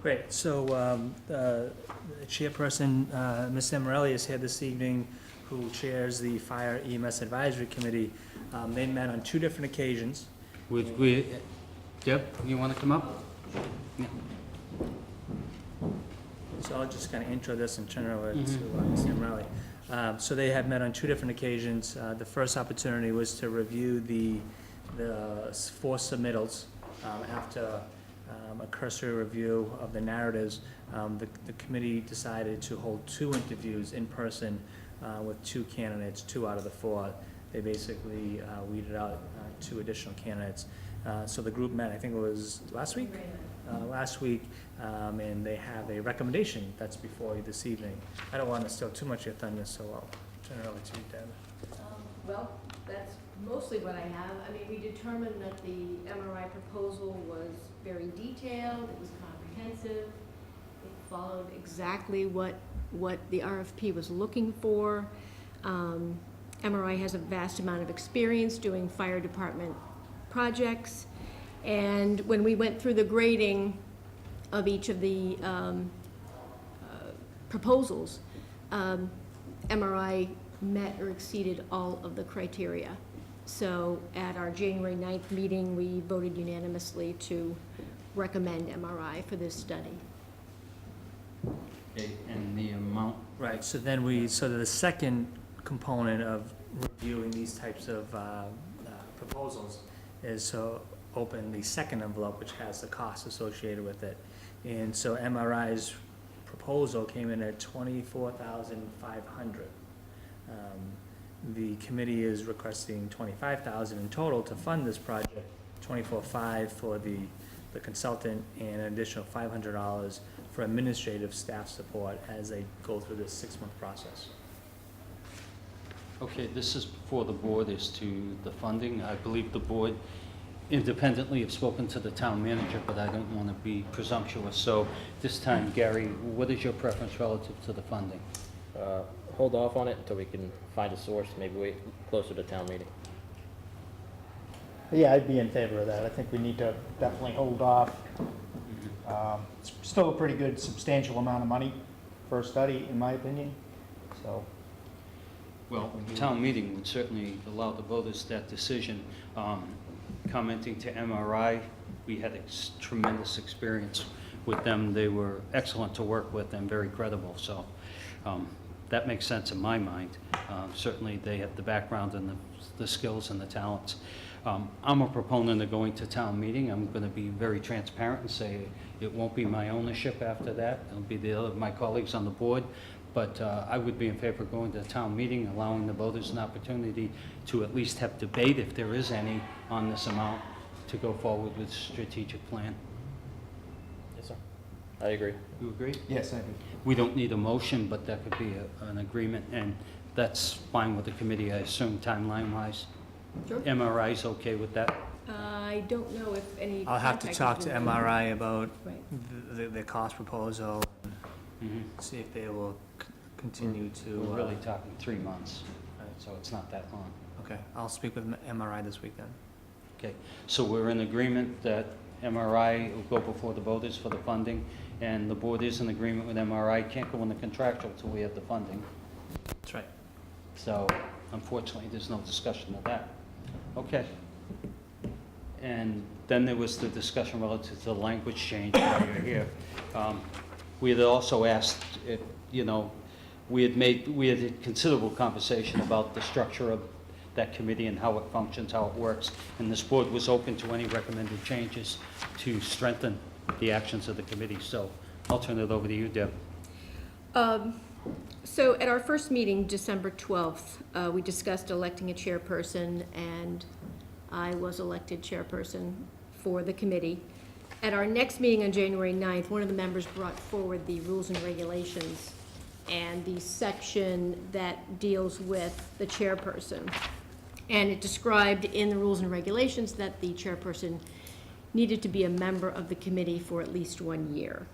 Great, so the chairperson, Ms. Amarelli, is here this evening, who chairs the Fire EMS Advisory Committee. They met on 2 different occasions. Deb, you want to come up? Yeah. So I'll just kind of intro this and turn it over to Ms. Amarelli. So they have met on 2 different occasions. The first opportunity was to review the 4 submittals. After a cursory review of the narratives, the committee decided to hold 2 interviews in person with 2 candidates, 2 out of the 4. They basically weeded out 2 additional candidates. So the group met, I think it was last week? Last week, and they have a recommendation that's before you this evening. I don't want to steal too much of your thunder, so I'll turn it over to you, Deb. Well, that's mostly what I have. I mean, we determined that the MRI proposal was very detailed, it was comprehensive, it followed exactly what the RFP was looking for. MRI has a vast amount of experience doing fire department projects, and when we went through the grading of each of the proposals, MRI met or exceeded all of the criteria. So at our January 9th meeting, we voted unanimously to recommend MRI for this study. Okay, and the amount, Right, so then so the second component of reviewing these types of proposals is to open the second envelope, which has the cost associated with it. And so MRI's proposal came in at $24,500. The committee is requesting $25,000 in total to fund this project, $24,500 for the consultant, and an additional $500 for administrative staff support as they go through this 6-month process. okay, this is before the board as to the funding. I believe the board independently have spoken to the town manager, but I don't want to be presumptuous. So this time, Gary, what is your preference relative to the funding? Hold off on it until we can find a source, maybe wait closer to town meeting. Yeah, I'd be in favor of that. I think we need to definitely hold off. It's still a pretty good substantial amount of money for a study, in my opinion, so. Well, town meeting would certainly allow the voters that decision. Commenting to MRI, we had tremendous experience with them. They were excellent to work with and very credible, so that makes sense in my mind. Certainly, they have the background and the skills and the talents. I'm a proponent of going to town meeting. I'm going to be very transparent and say it won't be my ownership after that. It'll be the other, my colleagues on the board. But I would be in favor of going to a town meeting, allowing the voters an opportunity to at least have debate, if there is any, on this amount, to go forward with a strategic plan. Yes, sir. I agree. You agree? Yes, I do. We don't need a motion, but that could be an agreement, and that's fine with the committee, I assume, timeline-wise. Sure. MRI's okay with that? I don't know if any. I'll have to contact talk has to been made. MRI about Right. the cost proposal, Mhm. see if they will continue to. We're really talking 3 months, Right. so it's not that long. Okay, I'll speak with MRI this week then. Okay, so we're in agreement that MRI will go before the voters for the funding, and the board is in agreement with MRI, can't go in the contractual until we have the funding. That's right. So unfortunately, there's no discussion of that. Okay. And then there was the discussion relative to the language change while you're here. We had also asked, if, you know, we had had considerable conversation about the structure of that committee and how it functions, how it works, and this board was open to any recommended changes to strengthen the actions of the committee. So I'll turn it over to you, Deb. So at our first meeting, December 12th, we discussed electing a chairperson, and I was elected chairperson for the committee. At our next meeting on January 9th, one of the members brought forward the rules and regulations and the section that deals with the chairperson. And it described in the rules and regulations that the chairperson needed to be a member of the committee for at least 1 year.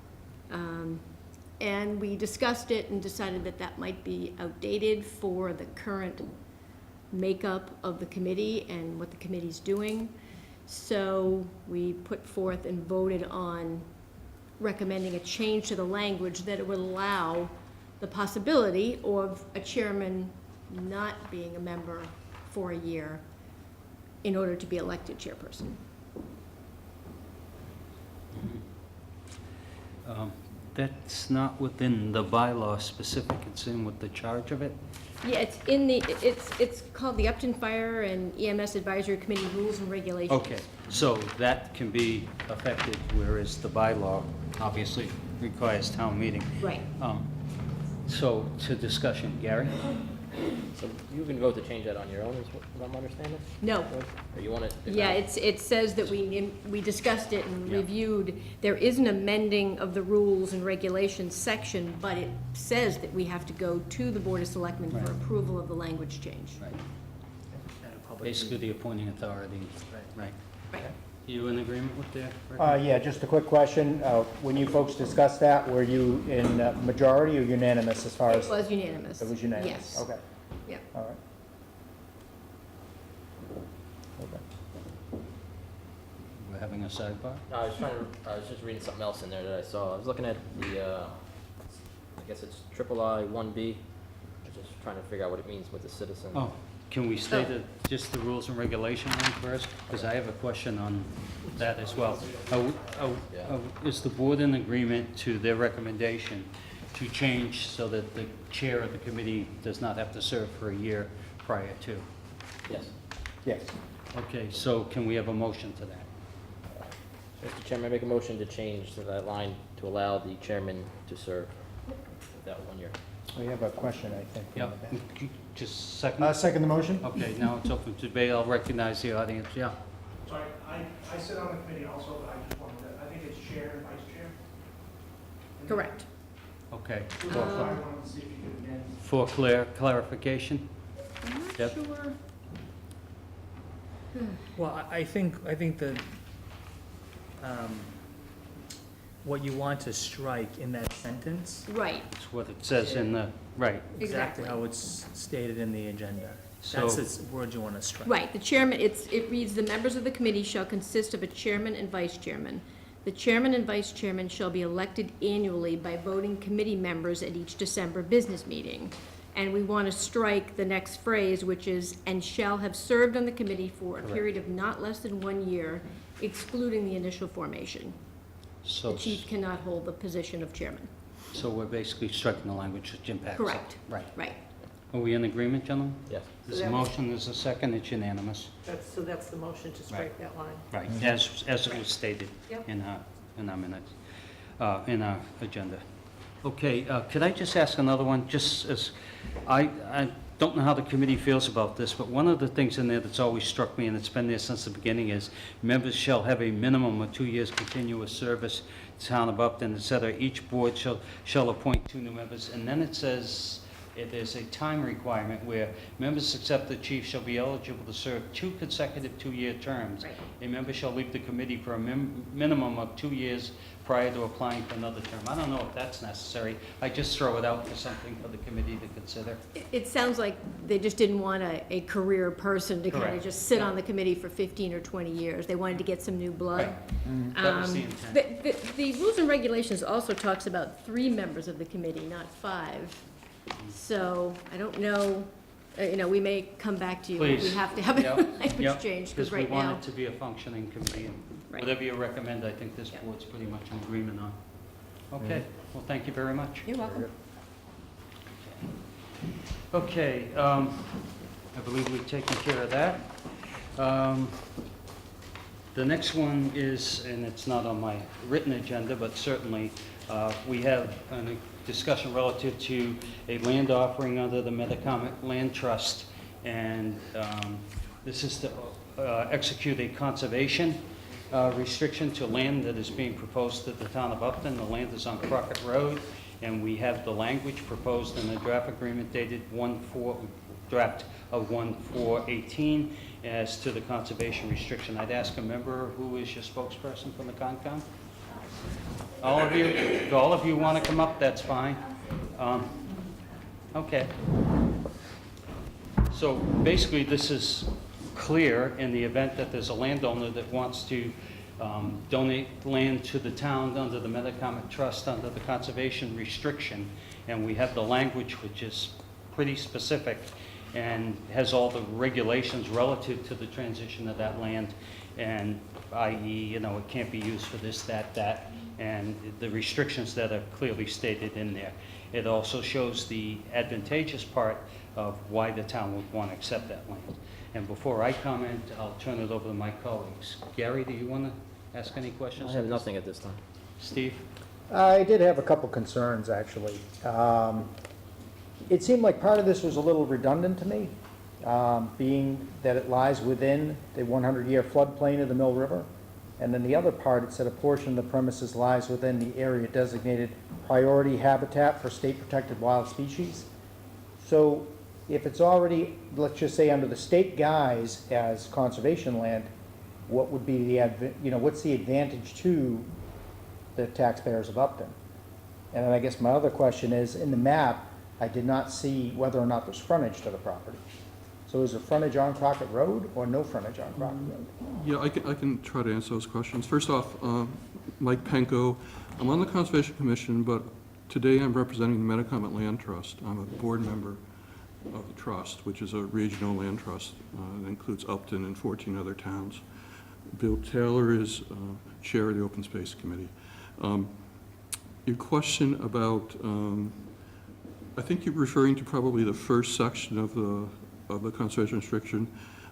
And we discussed it and decided that that might be outdated for the current makeup of the committee and what the committee's doing. So we put forth and voted on recommending a change to the language that it would allow the possibility of a chairman not being a member for a year in order to be elected chairperson. That's not within the bylaw specific, it's in with the charge of it. Yeah, it's in the, it's called the Upton Fire and EMS Advisory Committee Rules and Regulations. Okay, so that can be affected, whereas the bylaw obviously requires town meeting. Right. So to discussion, Gary? So you can vote to change that on your own, is what I'm understanding? No. Or you want it? Yeah, it says that we discussed it and Yeah. reviewed. There is an amending of the rules and regulations section, but it says that we have to go to the Board of Selectmen Right. for approval of the language change. Right. At a public Basically the appointing authority. Right. Right. You in agreement with that? Yeah, just a quick question. When you folks discussed that, were you in majority or unanimous as far as? It was unanimous. It was unanimous? Yes. Okay, Yeah. all right. Okay. We're having a sidebar? No, I was just reading something else in there that I saw. I was looking at the, I guess it's III 1B. I was just trying to figure out what it means with the citizen. Oh, Can we state just the rules and regulation one first? Because I have a question on that as well. Is the board in agreement to their recommendation to change so that the chair of the committee does not have to serve for a year prior to? Yes. Yes. Okay, so can we have a motion to that? Mr. Chairman, I make a motion to change to that line to allow the chairman to serve that 1 year. We have a question, I think. Yep. Just second? Second the motion? Okay, now it's open to debate. I'll recognize the audience. Yeah. Sorry, I sit on the committee also, but I just wanted to, I think it's chair and vice chair. Correct. Okay. So I wanted to see if you could again. For clarification? I'm not Yep. sure. Well, I think the, what you want to strike in that sentence, Right, It's what it says in the, right. exactly exactly. how it's stated in the agenda. So- That's the word you want to strike. Right, the chairman, it reads, "The members of the committee shall consist of a chairman and vice chairman. The chairman and vice chairman shall be elected annually by voting committee members at each December business meeting." And we want to strike the next phrase, which is, "and shall have served on the committee for a period of not less than 1 year, excluding the initial formation." The So, chief cannot hold the position of chairman. so we're basically striking the language which impacts it. Correct. Right. Right. Are we in agreement, gentlemen? Yes. There's a motion, there's a second, it's unanimous. So that's the motion to strike that line. Right, as it was stated Yep. in our minutes, in our agenda. Okay, could I just ask another one, just as, I don't know how the committee feels about this, but one of the things in there that's always struck me, and it's been there since the beginning, is members shall have a minimum of 2 years continuous service, town of Upton, et cetera. Each board shall appoint 2 new members, and then it says, there's a time requirement where members except the chief shall be eligible to serve 2 consecutive 2-year terms. Right. A member shall leave the committee for a minimum of 2 years prior to applying for another term. I don't know if that's necessary. I just throw it out for something for the committee to consider. It sounds like they just didn't want a career person to kind of Correct. just sit on the committee for 15 or 20 years. They wanted to get some new blood. That was the intent. The rules and regulations also talks about 3 members of the committee, not 5. So I don't know, we may come back to you if we Please. have to have Yep, a language yep, change, because we right want now, it to be a functioning committee, and Right. whatever you recommend, I think this Yep. board's pretty much in agreement on. Okay, well, thank you very much. you're welcome. Okay, I believe we've taken care of that. The next one is, and it's not on my written agenda, but certainly, we have a discussion relative to a land offering under the Metacomet Land Trust, and this is to execute a conservation restriction to land that is being proposed to the town of Upton. The land is on Crockett Road, and we have the language proposed in the draft agreement dated draft of 1/4/18 as to the conservation restriction. I'd ask a member who is your spokesperson from the Concom? All of you, if all of you want to come up, that's fine. Okay. So basically, this is clear in the event that there's a landowner that wants to donate land to the town under the Metacomet Trust under the conservation restriction, and we have the language which is pretty specific and has all the regulations relative to the transition of that land, and i.e., it can't be used for this, that, and the restrictions that are clearly stated in there. It also shows the advantageous part of why the town would want to accept that land. And before I comment, I'll turn it over to my colleagues. Gary, do you want to ask any questions? I have nothing at this time. Steve? I did have a couple concerns, actually. It seemed like part of this was a little redundant to me, being that it lies within the 100-year floodplain of the Mill River. And then the other part, it said a portion of the premises lies within the area designated priority habitat for state-protected wild species. So if it's already, let's just say, under the state guise as conservation land, what would be the, what's the advantage to the taxpayers of Upton? And then I guess my other question is, in the map, I did not see whether or not there's frontage to the property. So is there frontage on Crockett Road or no frontage on Crockett Road? Yeah, I can try to answer those questions. First off, Mike Penko, I'm on the Conservation Commission, but today I'm representing the Metacomet Land Trust. I'm a board member. of the trust, which is a regional land trust that includes Upton and 14 other towns. Bill Taylor is chair of the Open Space Committee. Your question about, I think you're referring to probably the first section of the conservation restriction.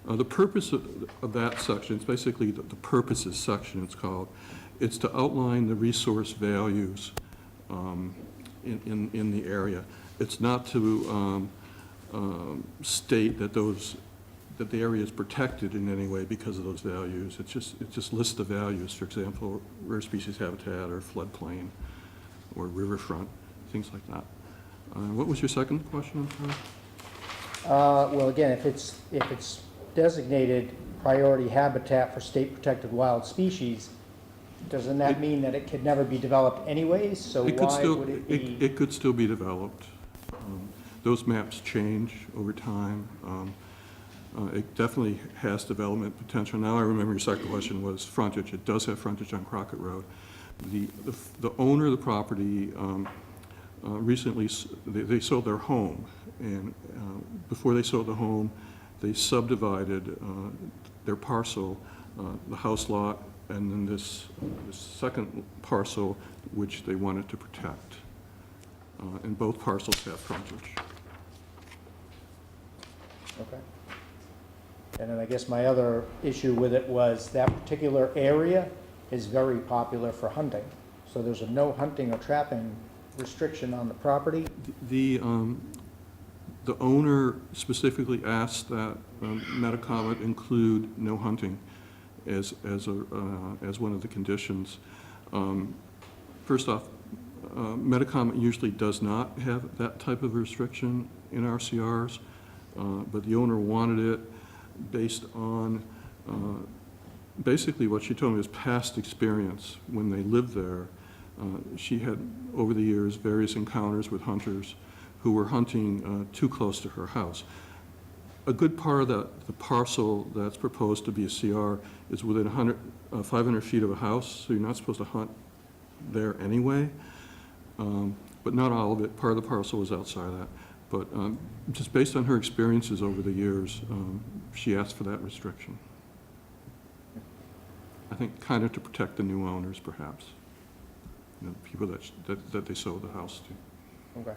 The purpose of that section, it's basically the purposes section it's called. It's to outline the resource values in the area. It's not to state that that the area is protected in any way because of those values. It just lists the values, for example, rare species habitat or floodplain or riverfront, things like that. What was your second question? I'm sorry? Well, again, if it's designated priority habitat for state protected wild species, doesn't that mean that it could never be developed anyways? So why would it be? It could still be developed. Those maps change over time. It definitely has development potential. Now I remember your second question was frontage. It does have frontage on Crockett Road. The owner of the property recently, they sold their home, and before they sold the home, they subdivided their parcel, the house lot, and then this second parcel, which they wanted to protect. And both parcels have frontage. Okay. And then I guess my other issue with it was that particular area is very popular for hunting. So there's a no hunting or trapping restriction on the property. The owner specifically asked that Metacomet include no hunting as one of the conditions. First off, Metacomet usually does not have that type of restriction in RCRs, but the owner wanted it based on basically what she told me was past experience when they lived there. She had, over the years, various encounters with hunters who were hunting too close to her house. A good part of the parcel that's proposed to be a CR is within 500 feet of a house, so you're not supposed to hunt there anyway. But not all of it. Part of the parcel is outside of that. But just based on her experiences over the years, she asked for that restriction. I think kind of to protect the new owners, perhaps. You know, people that they sold the house to. Okay.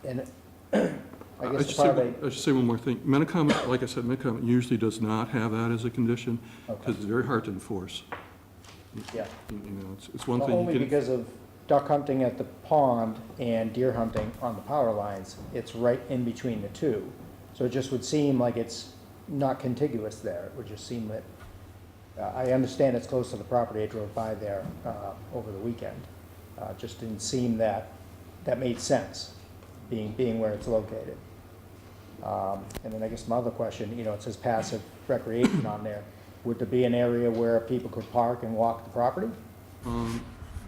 And I I guess should, the part I should say one more thing. Metacomet, like I said, Metacomet usually does not have that as a condition because okay. it's very hard to enforce. Yeah. You know, it's one Well, thing only you can. because of duck hunting at the pond and deer hunting on the power lines, it's right in between the two. So it just would seem like it's not contiguous there. It would just seem that, I understand it's close to the property. I drove by there over the weekend. Just didn't seem that made sense, being where it's located. And then I guess my other question, you know, it says passive recreation on there. Would there be an area where people could park and walk the property?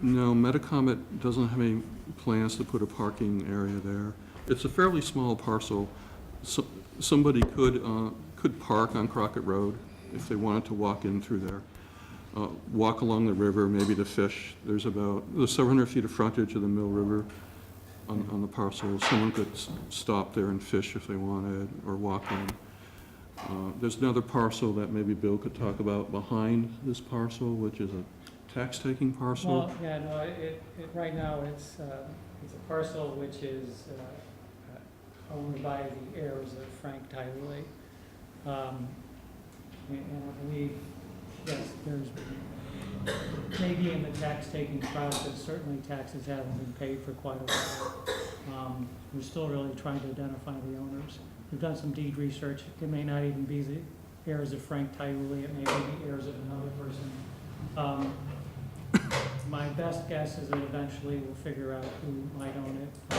No, Metacomet doesn't have any plans to put a parking area there. It's a fairly small parcel. So, somebody could park on Crockett Road if they wanted to walk in through there. Walk along the river, maybe to fish. There's 700 feet of frontage of the Mill River on the parcel. Someone could stop there and fish if they wanted, or walk in. There's another parcel that maybe Bill could talk about behind this parcel, which is a tax-taking parcel. Well, yeah, no, right now, it's a parcel which is owned by the heirs of Frank Tyree. And I believe, yes, there's, maybe in the tax-taking process, certainly taxes haven't been paid for quite a while. We're still really trying to identify the owners. We've done some deed research. It may not even be the heirs of Frank Tyree, it may be the heirs of another person. My best guess is that eventually we'll figure out who might own it,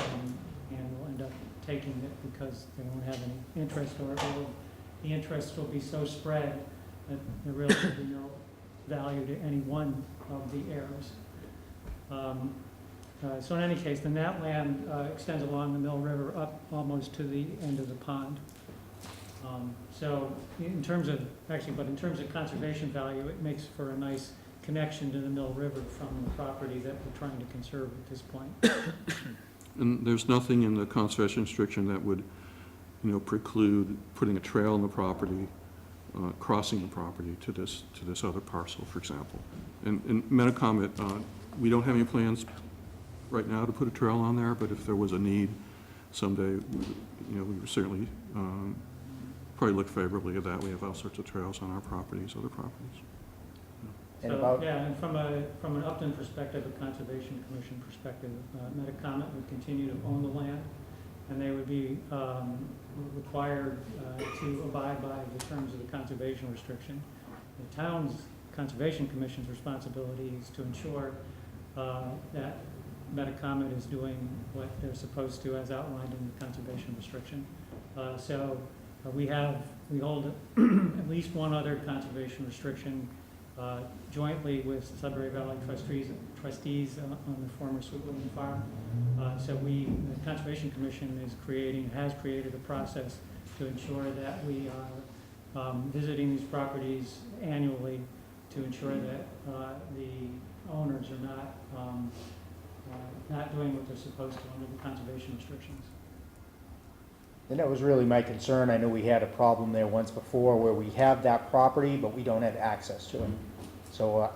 and we'll end up taking it because they won't have any interest, or the interest will be so spread that there really will be no value to any one of the heirs. So in any case, then that land extends along the Mill River up almost to the end of the pond. So in terms of conservation value, it makes for a nice connection to the Mill River from the property that we're trying to conserve at this point. And there's nothing in the conservation restriction that would preclude putting a trail on the property, crossing the property to this other parcel, for example. In Metacomet, we don't have any plans right now to put a trail on there, but if there was a need someday, we would certainly probably look favorably at that. We have all sorts of trails on our properties, other properties. And So, about, yeah, and from an Upton perspective, a Conservation Commission perspective, Metacomet would continue to own the land, and they would be required to abide by the terms of the conservation restriction. The town's Conservation Commission's responsibility is to ensure that Metacomet is doing what they're supposed to as outlined in the conservation restriction. We hold at least one other conservation restriction jointly with Sudbury Valley trustees on the former Sweetwood Farm. The Conservation Commission has created a process to ensure that we are visiting these properties annually to ensure that the owners are not doing what they're supposed to under the conservation restrictions. and that was really my concern. I know we had a problem there once before where we have that property, but we don't have access to it. So,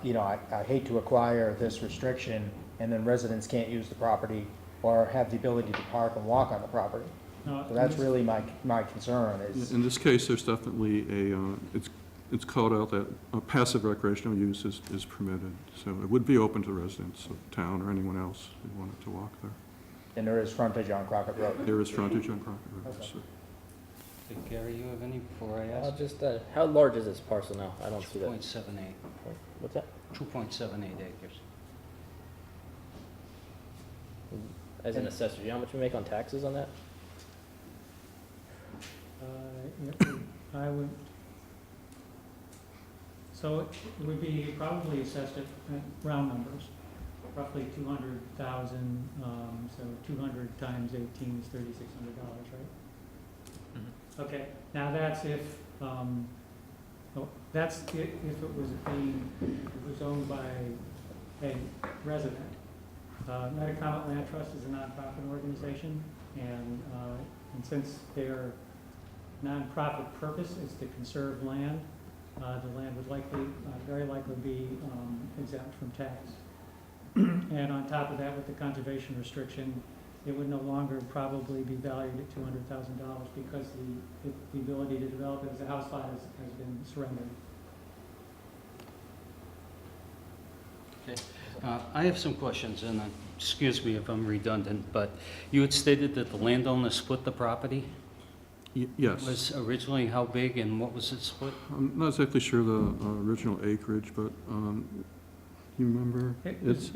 I hate to acquire this restriction and then residents can't use the property or have the ability to park and walk on the property. No, So that's really my concern is, In this case, there's definitely it's called out that passive recreational use is permitted. So it would be open to residents of town or anyone else who wanted to walk there. and there is frontage on Crockett Road. There is frontage on Crockett Road, yes, Okay. sir. Hey, Gary, you have any before I ask? Just, how large is this parcel now? I don't see that. 2.78, What's that? 2.78 acres. As an assessor, do you know how much we make on taxes on that? I would, so it would be probably assessed at round numbers, roughly 200,000, so 200 times 18 is $3,600, right? Okay, now that's if it was owned by a resident. Metacomet Land Trust is a nonprofit organization, and since their nonprofit purpose is to conserve land, the land would very likely be exempt from tax. And on top of that, with the conservation restriction, it would no longer probably be valued at $200,000 because the ability to develop it as a house lot has been surrendered. Okay. I have some questions, and excuse me if I'm redundant, but you had stated that the landowner split the property? Yes. Was originally how big and what was it split? I'm not exactly sure the original acreage, but you remember? It's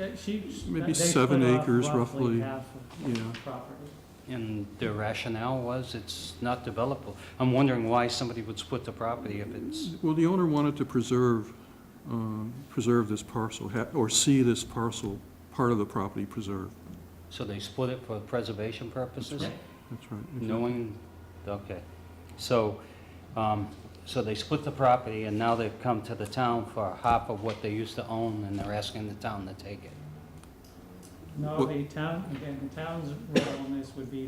maybe They 7 split off acres roughly. half of the Yeah. property. And the rationale was it's not developable. I'm wondering why somebody would split the property if it's, Well, the owner wanted to preserve this parcel, or see this parcel, part of the property preserved. so they split it for preservation purposes? That's right. Knowing, okay. So, so they split the property and now they've come to the town for half of what they used to own and they're asking the town to take it. No, Well- the town's role in this would be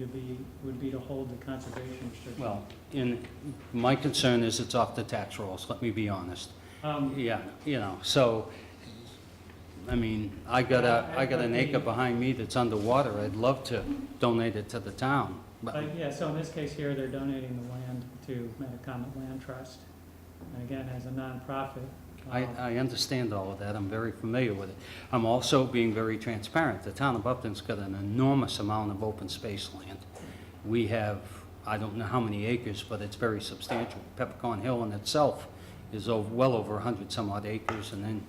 to hold the conservation restriction. Well, my concern is it's off the tax rolls, let me be honest. Yeah, so, I mean, I got an acre behind me that's underwater, I'd love to donate it to the town, but, Yeah, so in this case here, they're donating the land to Metacomet Land Trust. And again, as a nonprofit. I understand all of that, I'm very familiar with it. I'm also being very transparent, the town of Upton's got an enormous amount of open space land. We have, I don't know how many acres, but it's very substantial. Peppercorn Hill in itself is well over 100 some odd acres, and then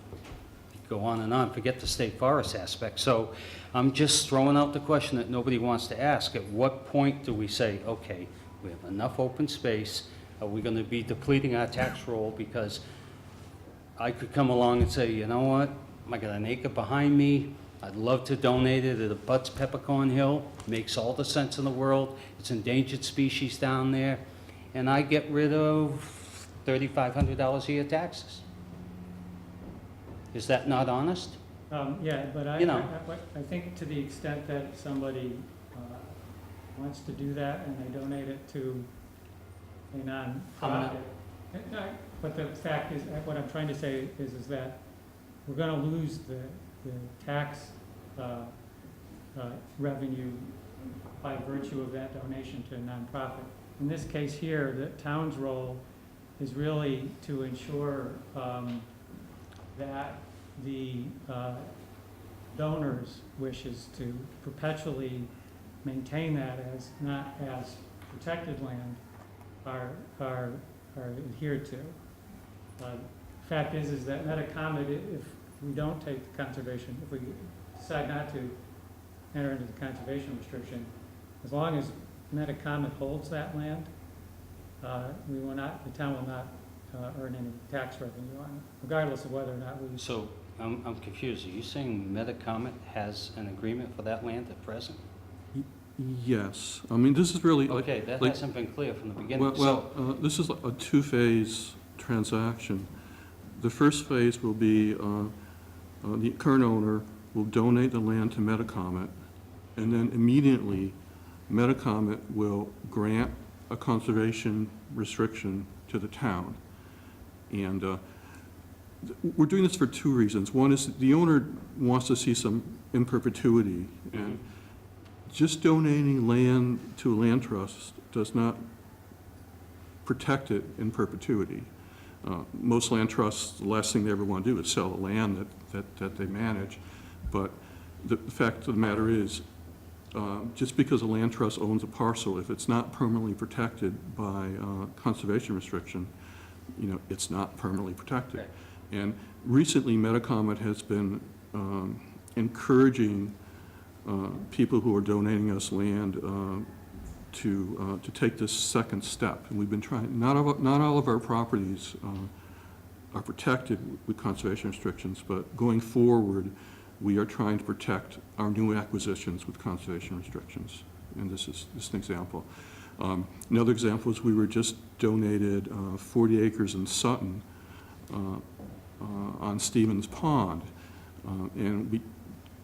go on and on, forget the state forest aspect. So I'm just throwing out the question that nobody wants to ask. At what point do we say, okay, we have enough open space, are we gonna be depleting our tax roll? Because I could come along and say, you know what, I got an acre behind me, I'd love to donate it, it abuts Peppercorn Hill, makes all the sense in the world, it's endangered species down there, and I get rid of $3,500 a year taxes. Is that not honest? Yeah, but I think to the extent that somebody wants to do that and they donate it to a nonprofit. But the fact is, what I'm trying to say is that we're gonna lose the tax revenue by virtue of that donation to a nonprofit. In this case here, the town's role is really to ensure that the donor's wishes to perpetually maintain that as not as protected land are adhered to. Fact is that Metacomet, if we don't take the conservation, if we decide not to enter into the conservation restriction, as long as Metacomet holds that land, we will not, the town will not earn any tax revenue on it, regardless of whether or not we. So, I'm confused. Are you saying Metacomet has an agreement for that land at present? Yes, I mean, this is really like. Okay, that like- hasn't been clear from the beginning. Well, this is a two-phase transaction. The first phase will be, the current owner will donate the land to Metacomet, and then immediately, Metacomet will grant a conservation restriction to the town. And we're doing this for two reasons. One is the owner wants to see some in perpetuity, and just donating land to a land trust does not protect it in perpetuity. Most land trusts, the last thing they ever want to do is sell the land that they manage. But the fact of the matter is, just because a land trust owns a parcel, if it's not permanently protected by conservation restriction, it's not permanently protected. Okay. And recently, Metacomet has been encouraging people who are donating us land to take this second step. And we've been trying, not all of our properties are protected with conservation restrictions, but going forward, we are trying to protect our new acquisitions with conservation restrictions. And this is an example. Another example is we were just donated 40 acres in Sutton on Stevens Pond. And we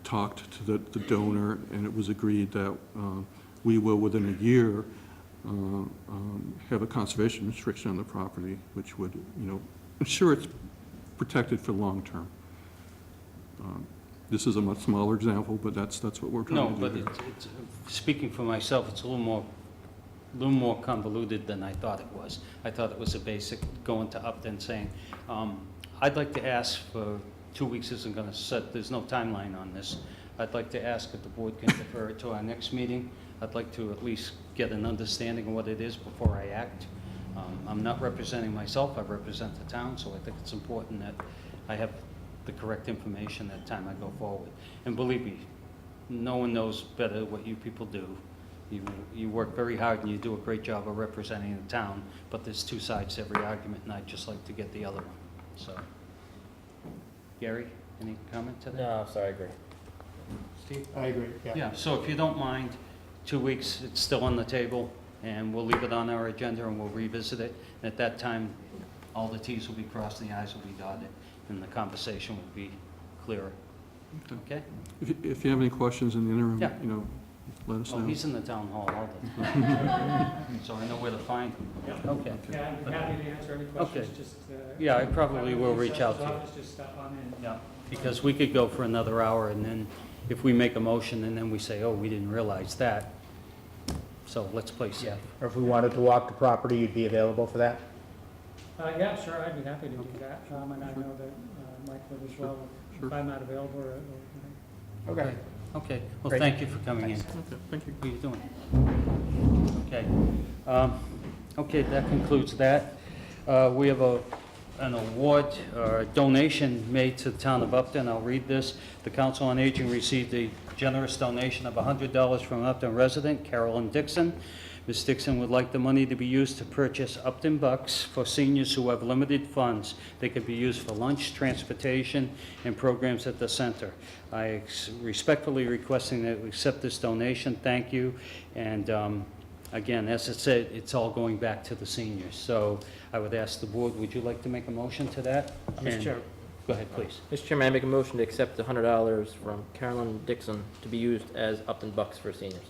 talked to the donor, and it was agreed that we will, within a year, have a conservation restriction on the property, which would, ensure it's protected for long term. This is a much smaller example, but that's what we're trying No, to do but here. it's, speaking for myself, it's a little more convoluted than I thought it was. I thought it was a basic going to Upton saying, I'd like to ask for 2 weeks isn't going to set, there's no timeline on this. I'd like to ask if the board can defer it to our next meeting. I'd like to at least get an understanding of what it is before I act. I'm not representing myself, I represent the town, so I think it's important that I have the correct information at the time I go forward. And believe me, no one knows better what you people do. You work very hard and you do a great job of representing the town, but there's two sides to every argument, and I'd just like to get the other one. So, Gary, any comment to that? No, sorry, I agree. Steve? I agree, Yeah, so if you don't mind, 2 weeks, it's still on the table, and we'll leave it on our agenda and we'll revisit it. And at that time, all the Ts will be crossed and the Is will be dotted, and the conversation will be clearer. Okay? If you have any questions in the interim, Yeah. let us Oh, know. he's in the town hall all the time, so I know where to find him. Yeah. Okay. Yeah, I'm happy to answer any questions, just. Yeah, I probably will reach out to you. Just stop on in. Yeah, because we could go for another hour, and then if we make a motion and then we say, oh, we didn't realize that, so let's play safe. Or if we wanted to walk the property, you'd be available for that? Yeah, sure, I'd be happy to do that, and I know that Mike would as well, if I'm not available, or. Okay. Okay, well, Great. thank you for coming in. Okay, thank you. What are you doing? Okay. Okay, that concludes that. We have an award, donation made to the town of Upton. I'll read this. The Council on Aging received a generous donation of $100 from an Upton resident, Carolyn Dixon. Ms. Dixon would like the money to be used to purchase Upton Bucks for seniors who have limited funds. They could be used for lunch, transportation, and programs at the center. I respectfully requesting that we accept this donation. Thank you. And again, as it said, it's all going back to the seniors. So I would ask the board, would you like to make a motion to that? Mr. And- Chairman. Go ahead, please. Mr. Chairman, I make a motion to accept the $100 from Carolyn Dixon to be used as Upton Bucks for seniors.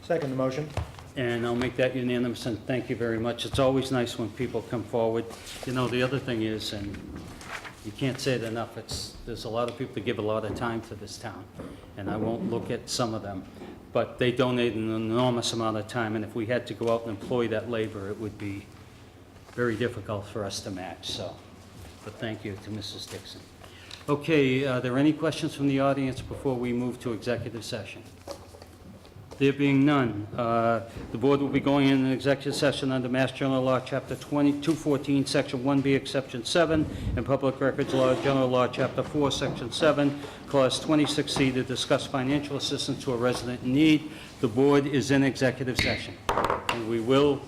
Second motion. And I'll make that unanimous, and thank you very much. It's always nice when people come forward. You know, the other thing is, and you can't say it enough, there's a lot of people that give a lot of time to this town, and I won't look at some of them, but they donate an enormous amount of time, and if we had to go out and employ that labor, it would be very difficult for us to match, so, but thank you to Mrs. Dixon. Okay, are there any questions from the audience before we move to executive session? There being none, the board will be going in an executive session under Mass General Law, Chapter 214, Section 1B, Exception 7, and Public Records Law, General Law, Chapter 4, Section 7, Clause 26C, to discuss financial assistance to a resident in need. The board is in executive session, and we will